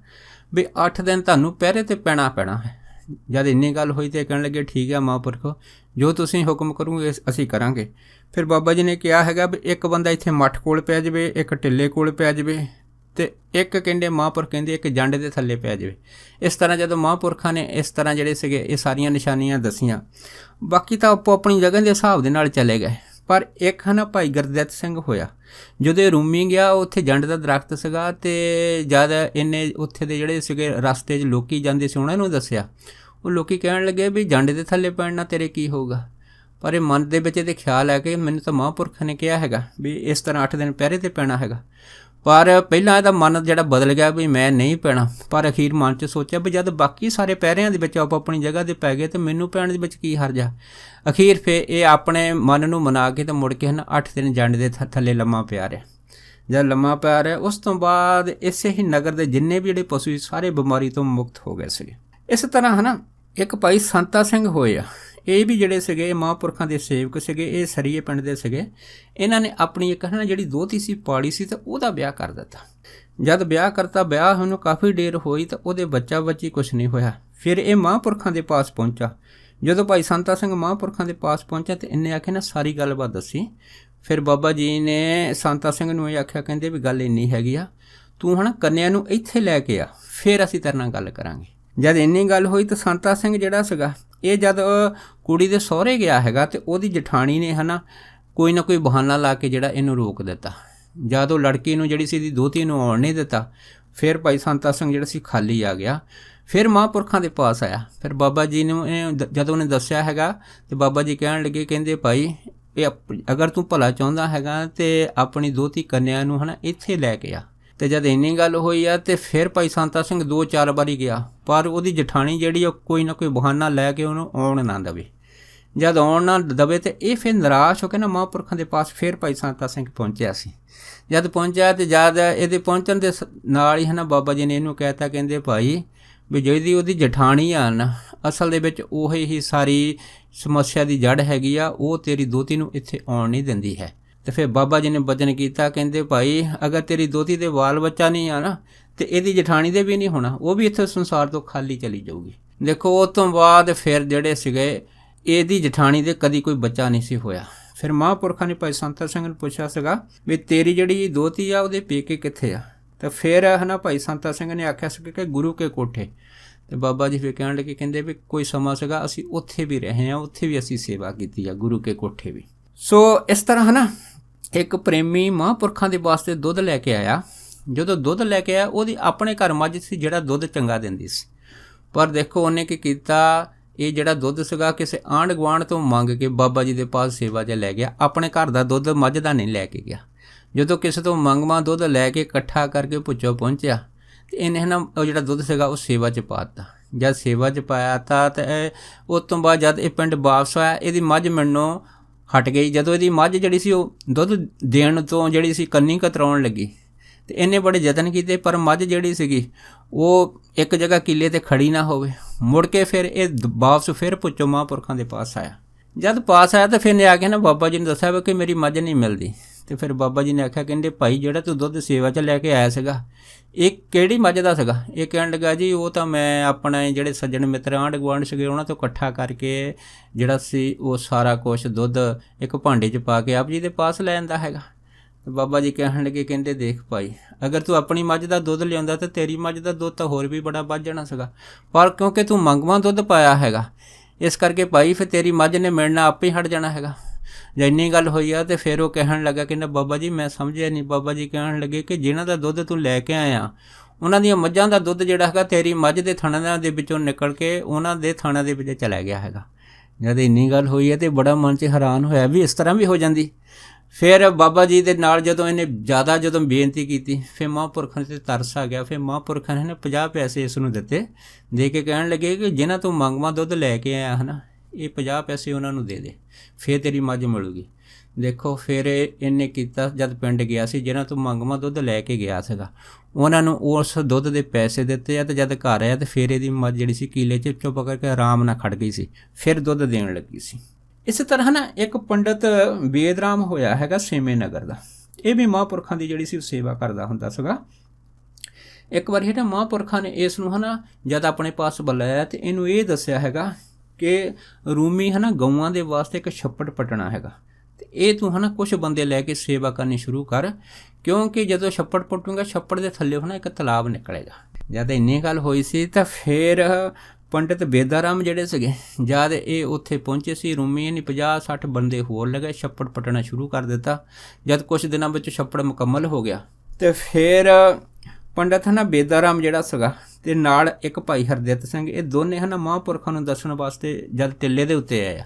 ਵੀ 8 ਦਿਨ ਤੁਹਾਨੂੰ ਪਹਿਰੇ 'ਤੇ ਪੈਣਾ ਹੈ। ਜਦ ਇੰਨੀ ਗੱਲ ਹੋਈ ਤਾਂ ਕਹਿਣ ਲੱਗੇ ਠੀਕ ਹੈ ਮਹਾਂਪੁਰਖੋ, ਜੋ ਤੁਸੀਂ ਹੁਕਮ ਕਰੋਗੇ ਅਸੀਂ ਕਰਾਂਗੇ। ਫਿਰ ਬਾਬਾ ਜੀ ਨੇ ਕਿਹਾ ਹੈਗਾ ਵੀ ਇੱਕ ਬੰਦਾ ਇੱਥੇ ਮੱਠ ਕੋਲ ਪੈ ਜਾਵੇ, ਇੱਕ ਟਿੱਲੇ ਕੋਲ ਪੈ ਜਾਵੇ, ਅਤੇ ਇੱਕ ਕਹਿੰਦੇ ਮਹਾਂਪੁਰਖ ਕਹਿੰਦੇ ਇੱਕ ਜੰਡ ਦੇ ਥੱਲੇ ਪੈ ਜਾਵੇ। ਇਸ ਤਰ੍ਹਾਂ ਜਦੋਂ ਮਹਾਂਪੁਰਖਾਂ ਨੇ ਇਸ ਤਰ੍ਹਾਂ ਜਿਹੜੇ ਸੀਗੇ ਇਹ ਸਾਰੀਆਂ ਨਿਸ਼ਾਨੀਆਂ ਦੱਸੀਆਂ, ਬਾਕੀ ਤਾਂ ਆਪੋ ਆਪਣੀ ਜਗ੍ਹਾ ਦੇ ਹਿਸਾਬ ਦੇ ਨਾਲ ਚਲੇ ਗਏ। ਪਰ ਇੱਕ ਹੈ ਨਾ ਭਾਈ ਗੁਰਦਿੱਤ ਸਿੰਘ ਹੋਇਆ, ਜਦੋਂ ਰੂਮੀ ਗਿਆ ਉੱਥੇ ਜੰਡ ਦਾ ਦਰਖਤ ਸੀਗਾ, ਅਤੇ ਜਦ ਇਹਨੇ ਉੱਥੇ ਦੇ ਜਿਹੜੇ ਸੀਗੇ ਰਸਤੇ 'ਚ ਲੋਕੀ ਜਾਂਦੇ ਸੀ ਉਹਨਾਂ ਨੂੰ ਦੱਸਿਆ, ਉਹ ਲੋਕੀ ਕਹਿਣ ਲੱਗੇ ਵੀ ਜੰਡ ਦੇ ਥੱਲੇ ਪੈਣਾ ਤੇਰੇ ਕੀ ਹੋਊਗਾ। ਪਰ ਇਹ ਮਨ ਦੇ ਵਿੱਚ ਇਹਦੇ ਖਿਆਲ ਹੈ ਕਿ ਮੈਨੂੰ ਤਾਂ ਮਹਾਂਪੁਰਖਾਂ ਨੇ ਕਿਹਾ ਹੈਗਾ ਵੀ ਇਸ ਤਰ੍ਹਾਂ 8 ਦਿਨ ਪਹਿਰੇ 'ਤੇ ਪੈਣਾ ਹੈਗਾ। ਪਰ ਪਹਿਲਾਂ ਇਹਦਾ ਮਨ ਜਿਹੜਾ ਬਦਲ ਗਿਆ ਵੀ ਮੈਂ ਨਹੀਂ ਪੈਣਾ, ਪਰ ਅਖੀਰ ਮਨ 'ਚ ਸੋਚਿਆ ਵੀ ਜਦ ਬਾਕੀ ਸਾਰੇ ਪਹਿਰਿਆਂ ਦੇ ਵਿੱਚ ਆਪੋ ਆਪਣੀ ਜਗ੍ਹਾ 'ਤੇ ਪੈ ਗਏ ਤਾਂ ਮੈਨੂੰ ਪੈਣ ਦੇ ਵਿੱਚ ਕੀ ਹਰਜਾ। ਅਖੀਰ ਫਿਰ ਇਹ ਆਪਣੇ ਮਨ ਨੂੰ ਮਨਾ ਕੇ ਤਾਂ ਮੁੜ ਕੇ ਨਾ 8 ਦਿਨ ਜੰਡ ਦੇ ਥੱਲੇ ਲੰਮਾ ਪਿਆ ਰਿਹਾ। ਜਦ ਲੰਮਾ ਪਿਆ ਰਿਹਾ ਉਸ ਤੋਂ ਬਾਅਦ ਇਸੇ ਹੀ ਨਗਰ ਦੇ ਜਿੰਨੇ ਵੀ ਜਿਹੜੇ ਪਸ਼ੂ ਸੀ ਸਾਰੇ ਬਿਮਾਰੀ ਤੋਂ ਮੁਕਤ ਹੋ ਗਏ ਸੀਗੇ। ਇਸ ਤਰ੍ਹਾਂ ਹੈ ਨਾ ਇੱਕ ਭਾਈ ਸੰਤਾ ਸਿੰਘ ਹੋਏ ਆ, ਇਹ ਵੀ ਜਿਹੜੇ ਸੀਗੇ ਮਹਾਂਪੁਰਖਾਂ ਦੇ ਸੇਵਕ ਸੀਗੇ, ਇਹ ਸਰੀਏ ਪਿੰਡ ਦੇ ਸੀਗੇ। ਇਹਨਾਂ ਨੇ ਆਪਣੀ ਇੱਕ ਹੈ ਨਾ ਜਿਹੜੀ ਦੋਹਤੀ ਸੀ ਪਾਲੀ ਸੀ ਤਾਂ ਉਹਦਾ ਵਿਆਹ ਕਰ ਦਿੱਤਾ। ਜਦ ਵਿਆਹ ਕਰਤਾ, ਵਿਆਹ ਉਹਨੂੰ ਕਾਫੀ ਦੇਰ ਹੋਈ ਤਾਂ ਉਹਦੇ ਬੱਚਾ ਬੱਚੀ ਕੁਛ ਨਹੀਂ ਹੋਇਆ। ਫਿਰ ਇਹ ਮਹਾਂਪੁਰਖਾਂ ਦੇ ਪਾਸ ਪਹੁੰਚਾ। ਜਦੋਂ ਭਾਈ ਸੰਤਾ ਸਿੰਘ ਮਹਾਂਪੁਰਖਾਂ ਦੇ ਪਾਸ ਪਹੁੰਚਿਆ ਤਾਂ ਇਹਨੇ ਆਖਿਆ ਨਾ ਸਾਰੀ ਗੱਲਬਾਤ ਦੱਸੀ। ਫਿਰ ਬਾਬਾ ਜੀ ਨੇ ਸੰਤਾ ਸਿੰਘ ਨੂੰ ਇਹ ਆਖਿਆ, ਕਹਿੰਦੇ ਵੀ ਗੱਲ ਇੰਨੀ ਹੈਗੀ ਆ, ਤੂੰ ਹੈ ਨਾ ਕੰਨਿਆ ਨੂੰ ਇੱਥੇ ਲੈ ਕੇ ਆ, ਫਿਰ ਅਸੀਂ ਤੇਰੇ ਨਾਲ ਗੱਲ ਕਰਾਂਗੇ। ਜਦ ਇੰਨੀ ਗੱਲ ਹੋਈ ਤਾਂ ਸੰਤਾ ਸਿੰਘ ਜਿਹੜਾ ਸੀਗਾ ਇਹ ਜਦ ਕੁੜੀ ਦੇ ਸਹੁਰੇ ਗਿਆ ਹੈਗਾ ਅਤੇ ਉਹਦੀ ਜਠਾਣੀ ਨੇ ਹੈ ਨਾ ਕੋਈ ਨਾ ਕੋਈ ਬਹਾਨਾ ਲਾ ਕੇ ਜਿਹੜਾ ਇਹਨੂੰ ਰੋਕ ਦਿੱਤਾ। ਜਦ ਉਹ ਲੜਕੀ ਨੂੰ ਜਿਹੜੀ ਸੀ ਇਹਦੀ ਦੋਹਤੀ ਨੂੰ ਆਉਣ ਨਹੀਂ ਦਿੱਤਾ, ਫਿਰ ਭਾਈ ਸੰਤਾ ਸਿੰਘ ਜਿਹੜਾ ਸੀ ਖਾਲੀ ਆ ਗਿਆ। ਫਿਰ ਮਹਾਂਪੁਰਖਾਂ ਦੇ ਪਾਸ ਆਇਆ। ਫਿਰ ਬਾਬਾ ਜੀ ਨੂੰ ਜਦੋਂ ਉਹਨੇ ਦੱਸਿਆ ਹੈਗਾ ਅਤੇ ਬਾਬਾ ਜੀ ਕਹਿਣ ਲੱਗੇ, ਕਹਿੰਦੇ ਭਾਈ ਇਹ ਅਗਰ ਤੂੰ ਭਲਾ ਚਾਹੁੰਦਾ ਹੈਗਾ ਤਾਂ ਆਪਣੀ ਦੋਹਤੀ ਕੰਨਿਆ ਨੂੰ ਹੈ ਨਾ ਇੱਥੇ ਲੈ ਕੇ ਆ। ਅਤੇ ਜਦ ਇੰਨੀ ਗੱਲ ਹੋਈ ਆ ਅਤੇ ਫਿਰ ਭਾਈ ਸੰਤਾ ਸਿੰਘ 2-4 ਵਾਰੀ ਗਿਆ, ਪਰ ਉਹਦੀ ਜਠਾਣੀ ਜਿਹੜੀ ਉਹ ਕੋਈ ਨਾ ਕੋਈ ਬਹਾਨਾ ਲੈ ਕੇ ਉਹਨੂੰ ਆਉਣ ਨਾ ਦੇਵੇ। ਜਦ ਆਉਣ ਨਾ ਦੇਵੇ ਤਾਂ ਇਹ ਫਿਰ ਨਿਰਾਸ਼ ਹੋ ਕੇ ਨਾ ਮਹਾਂਪੁਰਖਾਂ ਦੇ ਪਾਸ ਫਿਰ ਭਾਈ ਸੰਤਾ ਸਿੰਘ ਪਹੁੰਚਿਆ ਸੀ। ਜਦ ਪਹੁੰਚਿਆ ਅਤੇ ਜਦ ਇਹਦੇ ਪਹੁੰਚਣ ਦੇ ਨਾਲ ਹੀ ਹੈ ਨਾ ਬਾਬਾ ਜੀ ਨੇ ਇਹਨੂੰ ਕਹਿ ਤਾ, ਕਹਿੰਦੇ ਭਾਈ ਵੀ ਜਿਹੜੀ ਉਹਦੀ ਜਠਾਣੀ ਆ ਨਾ ਅਸਲ ਦੇ ਵਿੱਚ ਉਹੀ ਹੀ ਸਾਰੀ ਸਮੱਸਿਆ ਦੀ ਜੜ੍ਹ ਹੈਗੀ ਆ, ਉਹ ਤੇਰੀ ਦੋਹਤੀ ਨੂੰ ਇੱਥੇ ਆਉਣ ਨਹੀਂ ਦਿੰਦੀ ਹੈ। ਅਤੇ ਫਿਰ ਬਾਬਾ ਜੀ ਨੇ ਬਚਨ ਕੀਤਾ, ਕਹਿੰਦੇ ਭਾਈ ਅਗਰ ਤੇਰੀ ਦੋਹਤੀ ਦੇ ਬਾਲ ਬੱਚਾ ਨਹੀਂ ਆ ਨਾ ਅਤੇ ਇਹਦੀ ਜਠਾਣੀ ਦੇ ਵੀ ਨਹੀਂ ਹੋਣਾ, ਉਹ ਵੀ ਇੱਥੇ ਸੰਸਾਰ ਤੋਂ ਖਾਲੀ ਚਲੀ ਜਾਊਗੀ। ਦੇਖੋ ਉਸ ਤੋਂ ਬਾਅਦ ਫਿਰ ਜਿਹੜੇ ਸੀਗੇ ਇਹਦੀ ਜਠਾਣੀ ਦੇ ਕਦੀ ਕੋਈ ਬੱਚਾ ਨਹੀਂ ਸੀ ਹੋਇਆ। ਫਿਰ ਮਹਾਂਪੁਰਖਾਂ ਨੇ ਭਾਈ ਸੰਤਾ ਸਿੰਘ ਨੂੰ ਪੁੱਛਿਆ ਸੀਗਾ ਵੀ ਤੇਰੀ ਜਿਹੜੀ ਦੋਹਤੀ ਆ ਉਹਦੇ ਪੇਕੇ ਕਿੱਥੇ ਆ। ਤਾਂ ਫਿਰ ਹੈ ਨਾ ਭਾਈ ਸੰਤਾ ਸਿੰਘ ਨੇ ਆਖਿਆ ਸੀ ਕਿ ਗੁਰੂ ਕੇ ਕੋਠੇ। ਅਤੇ ਬਾਬਾ ਜੀ ਫਿਰ ਕਹਿਣ ਲੱਗੇ, ਕਹਿੰਦੇ ਵੀ ਕੋਈ ਸਮਾਂ ਸੀਗਾ ਅਸੀਂ ਉੱਥੇ ਵੀ ਰਹੇ ਹਾਂ, ਉੱਥੇ ਵੀ ਅਸੀਂ ਸੇਵਾ ਕੀਤੀ ਆ, ਗੁਰੂ ਕੇ ਕੋਠੇ ਵੀ। ਸੋ ਇਸ ਤਰ੍ਹਾਂ ਹੈ ਨਾ ਇੱਕ ਪ੍ਰੇਮੀ ਮਹਾਂਪੁਰਖਾਂ ਦੇ ਵਾਸਤੇ ਦੁੱਧ ਲੈ ਕੇ ਆਇਆ। ਜਦੋਂ ਦੁੱਧ ਲੈ ਕੇ ਆਇਆ ਉਹਦੀ ਆਪਣੇ ਘਰ ਮੱਝ ਸੀ ਜਿਹੜਾ ਦੁੱਧ ਚੰਗਾ ਦਿੰਦੀ ਸੀ, ਪਰ ਦੇਖੋ ਉਹਨੇ ਕੀ ਕੀਤਾ, ਇਹ ਜਿਹੜਾ ਦੁੱਧ ਸੀਗਾ ਕਿਸੇ ਆਂਢ ਗੁਆਂਢ ਤੋਂ ਮੰਗ ਕੇ ਬਾਬਾ ਜੀ ਦੇ ਪਾਸ ਸੇਵਾ 'ਚ ਲੈ ਗਿਆ। ਆਪਣੇ ਘਰ ਦਾ ਦੁੱਧ ਮੱਝ ਦਾ ਨਹੀਂ ਲੈ ਕੇ ਗਿਆ। ਜਦੋਂ ਕਿਸੇ ਤੋਂ ਮੰਗਵਾ ਦੁੱਧ ਲੈ ਕੇ ਇਕੱਠਾ ਕਰਕੇ ਭੁੱਚੋ ਪਹੁੰਚਿਆ ਅਤੇ ਇਹਨੇ ਨਾ ਉਹ ਜਿਹੜਾ ਦੁੱਧ ਸੀਗਾ ਉਹ ਸੇਵਾ 'ਚ ਪਾ ਦਿੱਤਾ। ਜਦ ਸੇਵਾ 'ਚ ਪਾਇਆ ਤਾਂ ਉਸ ਤੋਂ ਬਾਅਦ ਜਦ ਇਹ ਪਿੰਡ ਵਾਪਸ ਆਇਆ ਇਹਦੀ ਮੱਝ ਮਿਲਣੋਂ ਹਟ ਗਈ। ਜਦੋਂ ਇਹਦੀ ਮੱਝ ਜਿਹੜੀ ਸੀ ਉਹ ਦੁੱਧ ਦੇਣ ਤੋਂ ਜਿਹੜੀ ਸੀ ਕੰਨੀ ਕਤਰਾਉਣ ਲੱਗੀ ਅਤੇ ਇਹਨੇ ਬੜੇ ਯਤਨ ਕੀਤੇ, ਪਰ ਮੱਝ ਜਿਹੜੀ ਸੀਗੀ ਉਹ ਇੱਕ ਜਗ੍ਹਾ ਕਿੱਲੇ 'ਤੇ ਖੜੀ ਨਾ ਹੋਵੇ। ਮੁੜ ਕੇ ਫਿਰ ਇਹ ਵਾਪਸ ਫਿਰ ਭੁੱਚੋ ਮਹਾਂਪੁਰਖਾਂ ਦੇ ਪਾਸ ਆਇਆ। ਜਦ ਪਾਸ ਆਇਆ ਤਾਂ ਫਿਰ ਨੇ ਆ ਕੇ ਨਾ ਬਾਬਾ ਜੀ ਨੂੰ ਦੱਸਿਆ ਵੀ ਕਿ ਮੇਰੀ ਮੱਝ ਨਹੀਂ ਮਿਲਦੀ। ਅਤੇ ਫਿਰ ਬਾਬਾ ਜੀ ਨੇ ਆਖਿਆ, ਕਹਿੰਦੇ ਭਾਈ ਜਿਹੜਾ ਤੂੰ ਦੁੱਧ ਸੇਵਾ 'ਚ ਲੈ ਕੇ ਆਇਆ ਸੀਗਾ ਇਹ ਕਿਹੜੀ ਮੱਝ ਦਾ ਸੀਗਾ। ਇਹ ਕਹਿਣ ਲੱਗਾ, ਜੀ ਉਹ ਤਾਂ ਮੈਂ ਆਪਣੇ ਜਿਹੜੇ ਸੱਜਣ ਮਿੱਤਰ ਆਂਢ ਗੁਆਂਢ ਸੀਗੇ ਉਹਨਾਂ ਤੋਂ ਇਕੱਠਾ ਕਰਕੇ ਜਿਹੜਾ ਸੀ ਉਹ ਸਾਰਾ ਕੁਛ ਦੁੱਧ ਇੱਕ ਭਾਂਡੇ 'ਚ ਪਾ ਕੇ ਆਪ ਜੀ ਦੇ ਪਾਸ ਲੈ ਆਂਦਾ ਹੈਗਾ। ਬਾਬਾ ਜੀ ਕਹਿਣ ਲੱਗੇ, ਕਹਿੰਦੇ ਦੇਖ ਭਾਈ ਅਗਰ ਤੂੰ ਆਪਣੀ ਮੱਝ ਦਾ ਦੁੱਧ ਲਿਆਉਂਦਾ ਤਾਂ ਤੇਰੀ ਮੱਝ ਦਾ ਦੁੱਧ ਤਾਂ ਹੋਰ ਵੀ ਬੜਾ ਵੱਧ ਜਾਣਾ ਸੀਗਾ, ਪਰ ਕਿਉਂਕਿ ਤੂੰ ਮੰਗਵਾ ਦੁੱਧ ਪਾਇਆ ਹੈਗਾ ਇਸ ਕਰਕੇ ਭਾਈ ਫਿਰ ਤੇਰੀ ਮੱਝ ਨੇ ਮਿਲਣਾ ਆਪੇ ਹੀ ਹਟ ਜਾਣਾ ਹੈਗਾ। ਜੇ ਇੰਨੀ ਗੱਲ ਹੋਈ ਆ ਤਾਂ ਫਿਰ ਉਹ ਕਹਿਣ ਲੱਗਾ, ਕਹਿੰਦਾ ਬਾਬਾ ਜੀ ਮੈਂ ਸਮਝਿਆ ਨਹੀਂ। ਬਾਬਾ ਜੀ ਕਹਿਣ ਲੱਗੇ ਕਿ ਜਿਹਨਾਂ ਦਾ ਦੁੱਧ ਤੂੰ ਲੈ ਕੇ ਆਇਆ ਉਹਨਾਂ ਦੀਆਂ ਮੱਝਾਂ ਦਾ ਦੁੱਧ ਜਿਹੜਾ ਹੈਗਾ ਤੇਰੀ ਮੱਝ ਦੇ ਥਣਾਂ ਦੇ ਵਿੱਚੋਂ ਨਿਕਲ ਕੇ ਉਹਨਾਂ ਦੇ ਥਣਾਂ ਦੇ ਵਿੱਚ ਚਲਾ ਗਿਆ ਹੈਗਾ। ਜਦ ਇੰਨੀ ਗੱਲ ਹੋਈ ਹੈ ਤਾਂ ਬੜਾ ਮਨ 'ਚ ਹੈਰਾਨ ਹੋਇਆ ਵੀ ਇਸ ਤਰ੍ਹਾਂ ਵੀ ਹੋ ਜਾਂਦੀ। ਫਿਰ ਬਾਬਾ ਜੀ ਦੇ ਨਾਲ ਜਦੋਂ ਇਹਨੇ ਜ਼ਿਆਦਾ ਜਦੋਂ ਬੇਨਤੀ ਕੀਤੀ ਫਿਰ ਮਹਾਂਪੁਰਖਾਂ 'ਤੇ ਤਰਸ ਆ ਗਿਆ। ਫਿਰ ਮਹਾਂਪੁਰਖਾਂ ਨੇ 50 ਪੈਸੇ ਇਸ ਨੂੰ ਦਿੱਤੇ, ਦੇ ਕੇ ਕਹਿਣ ਲੱਗੇ ਕਿ ਜਿਹਨਾਂ ਤੂੰ ਮੰਗਵਾ ਦੁੱਧ ਲੈ ਕੇ ਆਇਆ ਹੈ ਨਾ ਇਹ 50 ਪੈਸੇ ਉਹਨਾਂ ਨੂੰ ਦੇ ਦੇ, ਫਿਰ ਤੇਰੀ ਮੱਝ ਮਿਲੂਗੀ। ਦੇਖੋ ਫਿਰ ਇਹਨੇ ਕੀਤਾ, ਜਦ ਪਿੰਡ ਗਿਆ ਸੀ ਜਿਹਨਾਂ ਤੋਂ ਮੰਗਵਾ ਦੁੱਧ ਲੈ ਕੇ ਗਿਆ ਸੀਗਾ ਉਹਨਾਂ ਨੂੰ ਉਸ ਦੁੱਧ ਦੇ ਪੈਸੇ ਦਿੱਤੇ ਆ। ਅਤੇ ਜਦ ਘਰ ਆਇਆ ਤਾਂ ਫਿਰ ਇਹਦੀ ਮੱਝ ਜਿਹੜੀ ਸੀ ਕੀਲੇ 'ਚ ਚੁੱਪ ਕਰਕੇ ਆਰਾਮ ਨਾਲ ਖੜ ਗਈ ਸੀ, ਫਿਰ ਦੁੱਧ ਦੇਣ ਲੱਗੀ ਸੀ। ਇਸੇ ਤਰ੍ਹਾਂ ਨਾ ਇੱਕ ਪੰਡਿਤ ਵੇਦਰਾਮ ਹੋਇਆ ਹੈਗਾ ਸੇਮੇ ਨਗਰ ਦਾ, ਇਹ ਵੀ ਮਹਾਂਪੁਰਖਾਂ ਦੀ ਜਿਹੜੀ ਸੀ ਸੇਵਾ ਕਰਦਾ ਹੁੰਦਾ ਸੀਗਾ। ਇੱਕ ਵਾਰੀ ਨਾ ਮਹਾਂਪੁਰਖਾਂ ਨੇ ਇਸ ਨੂੰ ਹੈ ਨਾ ਜਦ ਆਪਣੇ ਪਾਸ ਬੁਲਾਇਆ ਤੇ ਇਹਨੂੰ ਇਹ ਦੱਸਿਆ ਹੈਗਾ ਕਿ ਰੂਮੀ ਹੈ ਨਾ ਗਊਆਂ ਦੇ ਵਾਸਤੇ ਇੱਕ ਛੱਪੜ ਪੱਟਣਾ ਹੈਗਾ ਤੇ ਇਹ ਤੂੰ ਹੈ ਨਾ ਕੁਛ ਬੰਦੇ ਲੈ ਕੇ ਸੇਵਾ ਕਰਨੀ ਸ਼ੁਰੂ ਕਰ, ਕਿਉਂਕਿ ਜਦੋਂ ਛੱਪੜ ਪੱਟੂਗਾ ਛੱਪੜ ਦੇ ਥੱਲੇ ਹੈ ਨਾ ਇੱਕ ਤਲਾਬ ਨਿਕਲੇਗਾ। ਜਦ ਇੰਨੀ ਗੱਲ ਹੋਈ ਸੀ ਤਾਂ ਫਿਰ ਪੰਡਿਤ ਬੇਦਾਰਾਮ ਜਿਹੜੇ ਸੀਗੇ ਜਦ ਇਹ ਉੱਥੇ ਪਹੁੰਚੇ ਸੀ, ਰੂਮੀ ਨੇ 50-60 ਬੰਦੇ ਹੋਰ ਲਗਾਏ, ਛੱਪੜ ਪੱਟਣਾ ਸ਼ੁਰੂ ਕਰ ਦਿੱਤਾ। ਜਦ ਕੁਛ ਦਿਨਾਂ ਵਿੱਚ ਛੱਪੜ ਮੁਕੰਮਲ ਹੋ ਗਿਆ ਤੇ ਫਿਰ ਪੰਡਿਤ ਹੈ ਨਾ ਬੇਦਾਰਾਮ ਜਿਹੜਾ ਸੀਗਾ ਤੇ ਨਾਲ ਇੱਕ ਭਾਈ ਹਰਦਿੱਤ ਸਿੰਘ, ਇਹ ਦੋਨੇ ਹੈ ਨਾ ਮਹਾਂਪੁਰਖਾਂ ਨੂੰ ਦੱਸਣ ਵਾਸਤੇ ਜਦ ਟਿੱਲੇ ਦੇ ਉੱਤੇ ਆਏ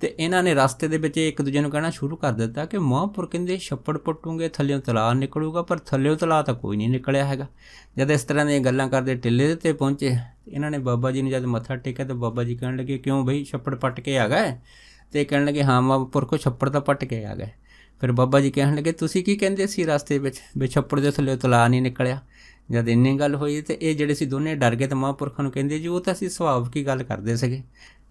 ਤੇ ਇਹਨਾਂ ਨੇ ਰਸਤੇ ਦੇ ਵਿੱਚ ਇੱਕ ਦੂਜੇ ਨੂੰ ਕਹਿਣਾ ਸ਼ੁਰੂ ਕਰ ਦਿੱਤਾ ਕਿ ਮਹਾਂਪੁਰ ਕਹਿੰਦੇ ਛੱਪੜ ਪੱਟੂਗੇ ਥੱਲਿਓਂ ਤਲਾਅ ਨਿਕਲੂਗਾ, ਪਰ ਥੱਲਿਓਂ ਤਲਾਅ ਤਾਂ ਕੋਈ ਨਹੀਂ ਨਿਕਲਿਆ ਹੈਗਾ। ਜਦ ਇਸ ਤਰ੍ਹਾਂ ਦੀਆਂ ਗੱਲਾਂ ਕਰਦੇ ਟਿੱਲੇ ਦੇ ਉੱਤੇ ਪਹੁੰਚੇ, ਇਹਨਾਂ ਨੇ ਬਾਬਾ ਜੀ ਨੂੰ ਜਦ ਮੱਥਾ ਟੇਕਿਆ ਤਾਂ ਬਾਬਾ ਜੀ ਕਹਿਣ ਲੱਗੇ ਕਿਉਂ ਬਈ ਛੱਪੜ ਪੱਟ ਕੇ ਆ ਗਏ? ਤੇ ਕਹਿਣ ਲੱਗੇ ਹਾਂ ਮਹਾਂਪੁਰਖੋ ਛੱਪੜ ਤਾਂ ਪੱਟ ਕੇ ਆ ਗਏ। ਫਿਰ ਬਾਬਾ ਜੀ ਕਹਿਣ ਲੱਗੇ ਤੁਸੀਂ ਕੀ ਕਹਿੰਦੇ ਸੀ ਰਸਤੇ ਵਿੱਚ ਵੀ ਛੱਪੜ ਦੇ ਥੱਲੇ ਤਲਾਅ ਨਹੀਂ ਨਿਕਲਿਆ? ਜਦ ਇੰਨੀ ਗੱਲ ਹੋਈ ਤੇ ਇਹ ਜਿਹੜੇ ਸੀ ਦੋਨੇ ਡਰ ਗਏ ਤੇ ਮਹਾਂਪੁਰਖਾਂ ਨੂੰ ਕਹਿੰਦੇ ਜੀ ਉਹ ਤਾਂ ਅਸੀਂ ਸੁਭਾਵਿਕ ਹੀ ਗੱਲ ਕਰਦੇ ਸੀਗੇ।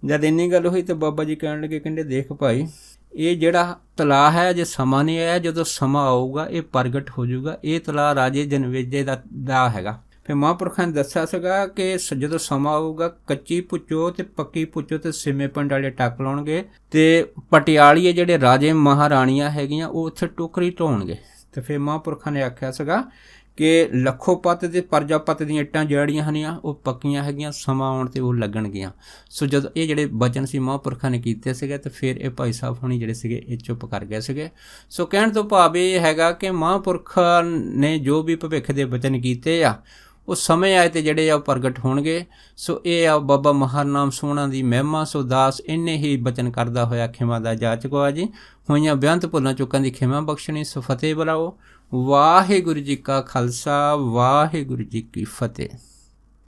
ਜਦ ਇੰਨੀ ਗੱਲ ਹੋਈ ਤਾਂ ਬਾਬਾ ਜੀ ਕਹਿਣ ਲੱਗੇ ਕਹਿੰਦੇ ਦੇਖ ਭਾਈ ਇਹ ਜਿਹੜਾ ਤਲਾਅ ਹੈ ਜੇ ਸਮਾਂ ਨਹੀਂ ਆਇਆ, ਜਦੋਂ ਸਮਾਂ ਆਊਗਾ ਇਹ ਪ੍ਰਗਟ ਹੋ ਜਾਊਗਾ। ਇਹ ਤਲਾਅ ਰਾਜੇ ਜਨਮੇਜੇ ਦਾ ਹੈਗਾ। ਫਿਰ ਮਹਾਂਪੁਰਖਾਂ ਨੇ ਦੱਸਿਆ ਸੀਗਾ ਕਿ ਜਦੋਂ ਸਮਾਂ ਆਊਗਾ ਕੱਚੀ ਪੁੱਛੋ ਤੇ ਪੱਕੀ ਪੁੱਛੋ ਤੇ ਸਿਮੇ ਪਿੰਡ ਵਾਲੇ ਟੱਕ ਲਾਉਣਗੇ ਤੇ ਪਟਿਆਲੀਏ ਜਿਹੜੇ ਰਾਜੇ ਮਹਾਰਾਣੀਆਂ ਹੈਗੀਆਂ ਉਹ ਉੱਥੇ ਟੋਕਰੀ ਢੋਣਗੇ। ਤੇ ਫਿਰ ਮਹਾਂਪੁਰਖਾਂ ਨੇ ਆਖਿਆ ਸੀਗਾ ਕਿ ਲੱਖੋਪਤ ਤੇ ਪ੍ਰਜਾਪਤ ਦੀਆਂ ਇੱਟਾਂ ਜਿਹੜੀਆਂ ਹਨੀਆਂ ਉਹ ਪੱਕੀਆਂ ਹੈਗੀਆਂ, ਸਮਾਂ ਆਉਣ 'ਤੇ ਉਹ ਲੱਗਣਗੀਆਂ। ਸੋ ਜਦੋਂ ਇਹ ਜਿਹੜੇ ਬਚਨ ਸੀ ਮਹਾਂਪੁਰਖਾਂ ਨੇ ਕੀਤੇ ਸੀਗੇ ਤੇ ਫਿਰ ਇਹ ਭਾਈ ਸਾਹਿਬ ਹੋਣੀ ਜਿਹੜੇ ਸੀਗੇ ਇਹ ਚੁੱਪ ਕਰ ਗਏ ਸੀਗੇ। ਸੋ ਕਹਿਣ ਤੋਂ ਭਾਵ ਇਹ ਹੈਗਾ ਕਿ ਮਹਾਂਪੁਰਖਾਂ ਨੇ ਜੋ ਵੀ ਭਵਿੱਖ ਦੇ ਬਚਨ ਕੀਤੇ ਆ ਉਹ ਸਮੇਂ ਆਏ ਤੇ ਜਿਹੜੇ ਆ ਉਹ ਪ੍ਰਗਟ ਹੋਣਗੇ। ਸੋ ਇਹ ਆ ਬਾਬਾ ਮਹਾਰਾਮ ਸੋਹਣਾ ਦੀ ਮਹਿਮਾ। ਸੋ ਦਾਸ ਇੰਨੇ ਹੀ ਬਚਨ ਕਰਦਾ ਹੋਇਆ ਖਿਮਾ ਦਾ ਜਾ ਚੁੱਕਾ ਜੀ। ਹੋਈਆਂ ਬੇਅੰਤ ਭੁੱਲਾਂ ਚੁੱਕਾਂ ਦੀ ਖਿਮਾ ਬਖਸ਼ਣੀ। ਸੋ ਫਤਿਹ ਬੁਲਾਓ। ਵਾਹਿਗੁਰੂ ਜੀ ਕਾ ਖਾਲਸਾ, ਵਾਹਿਗੁਰੂ ਜੀ ਕੀ ਫਤਿਹ।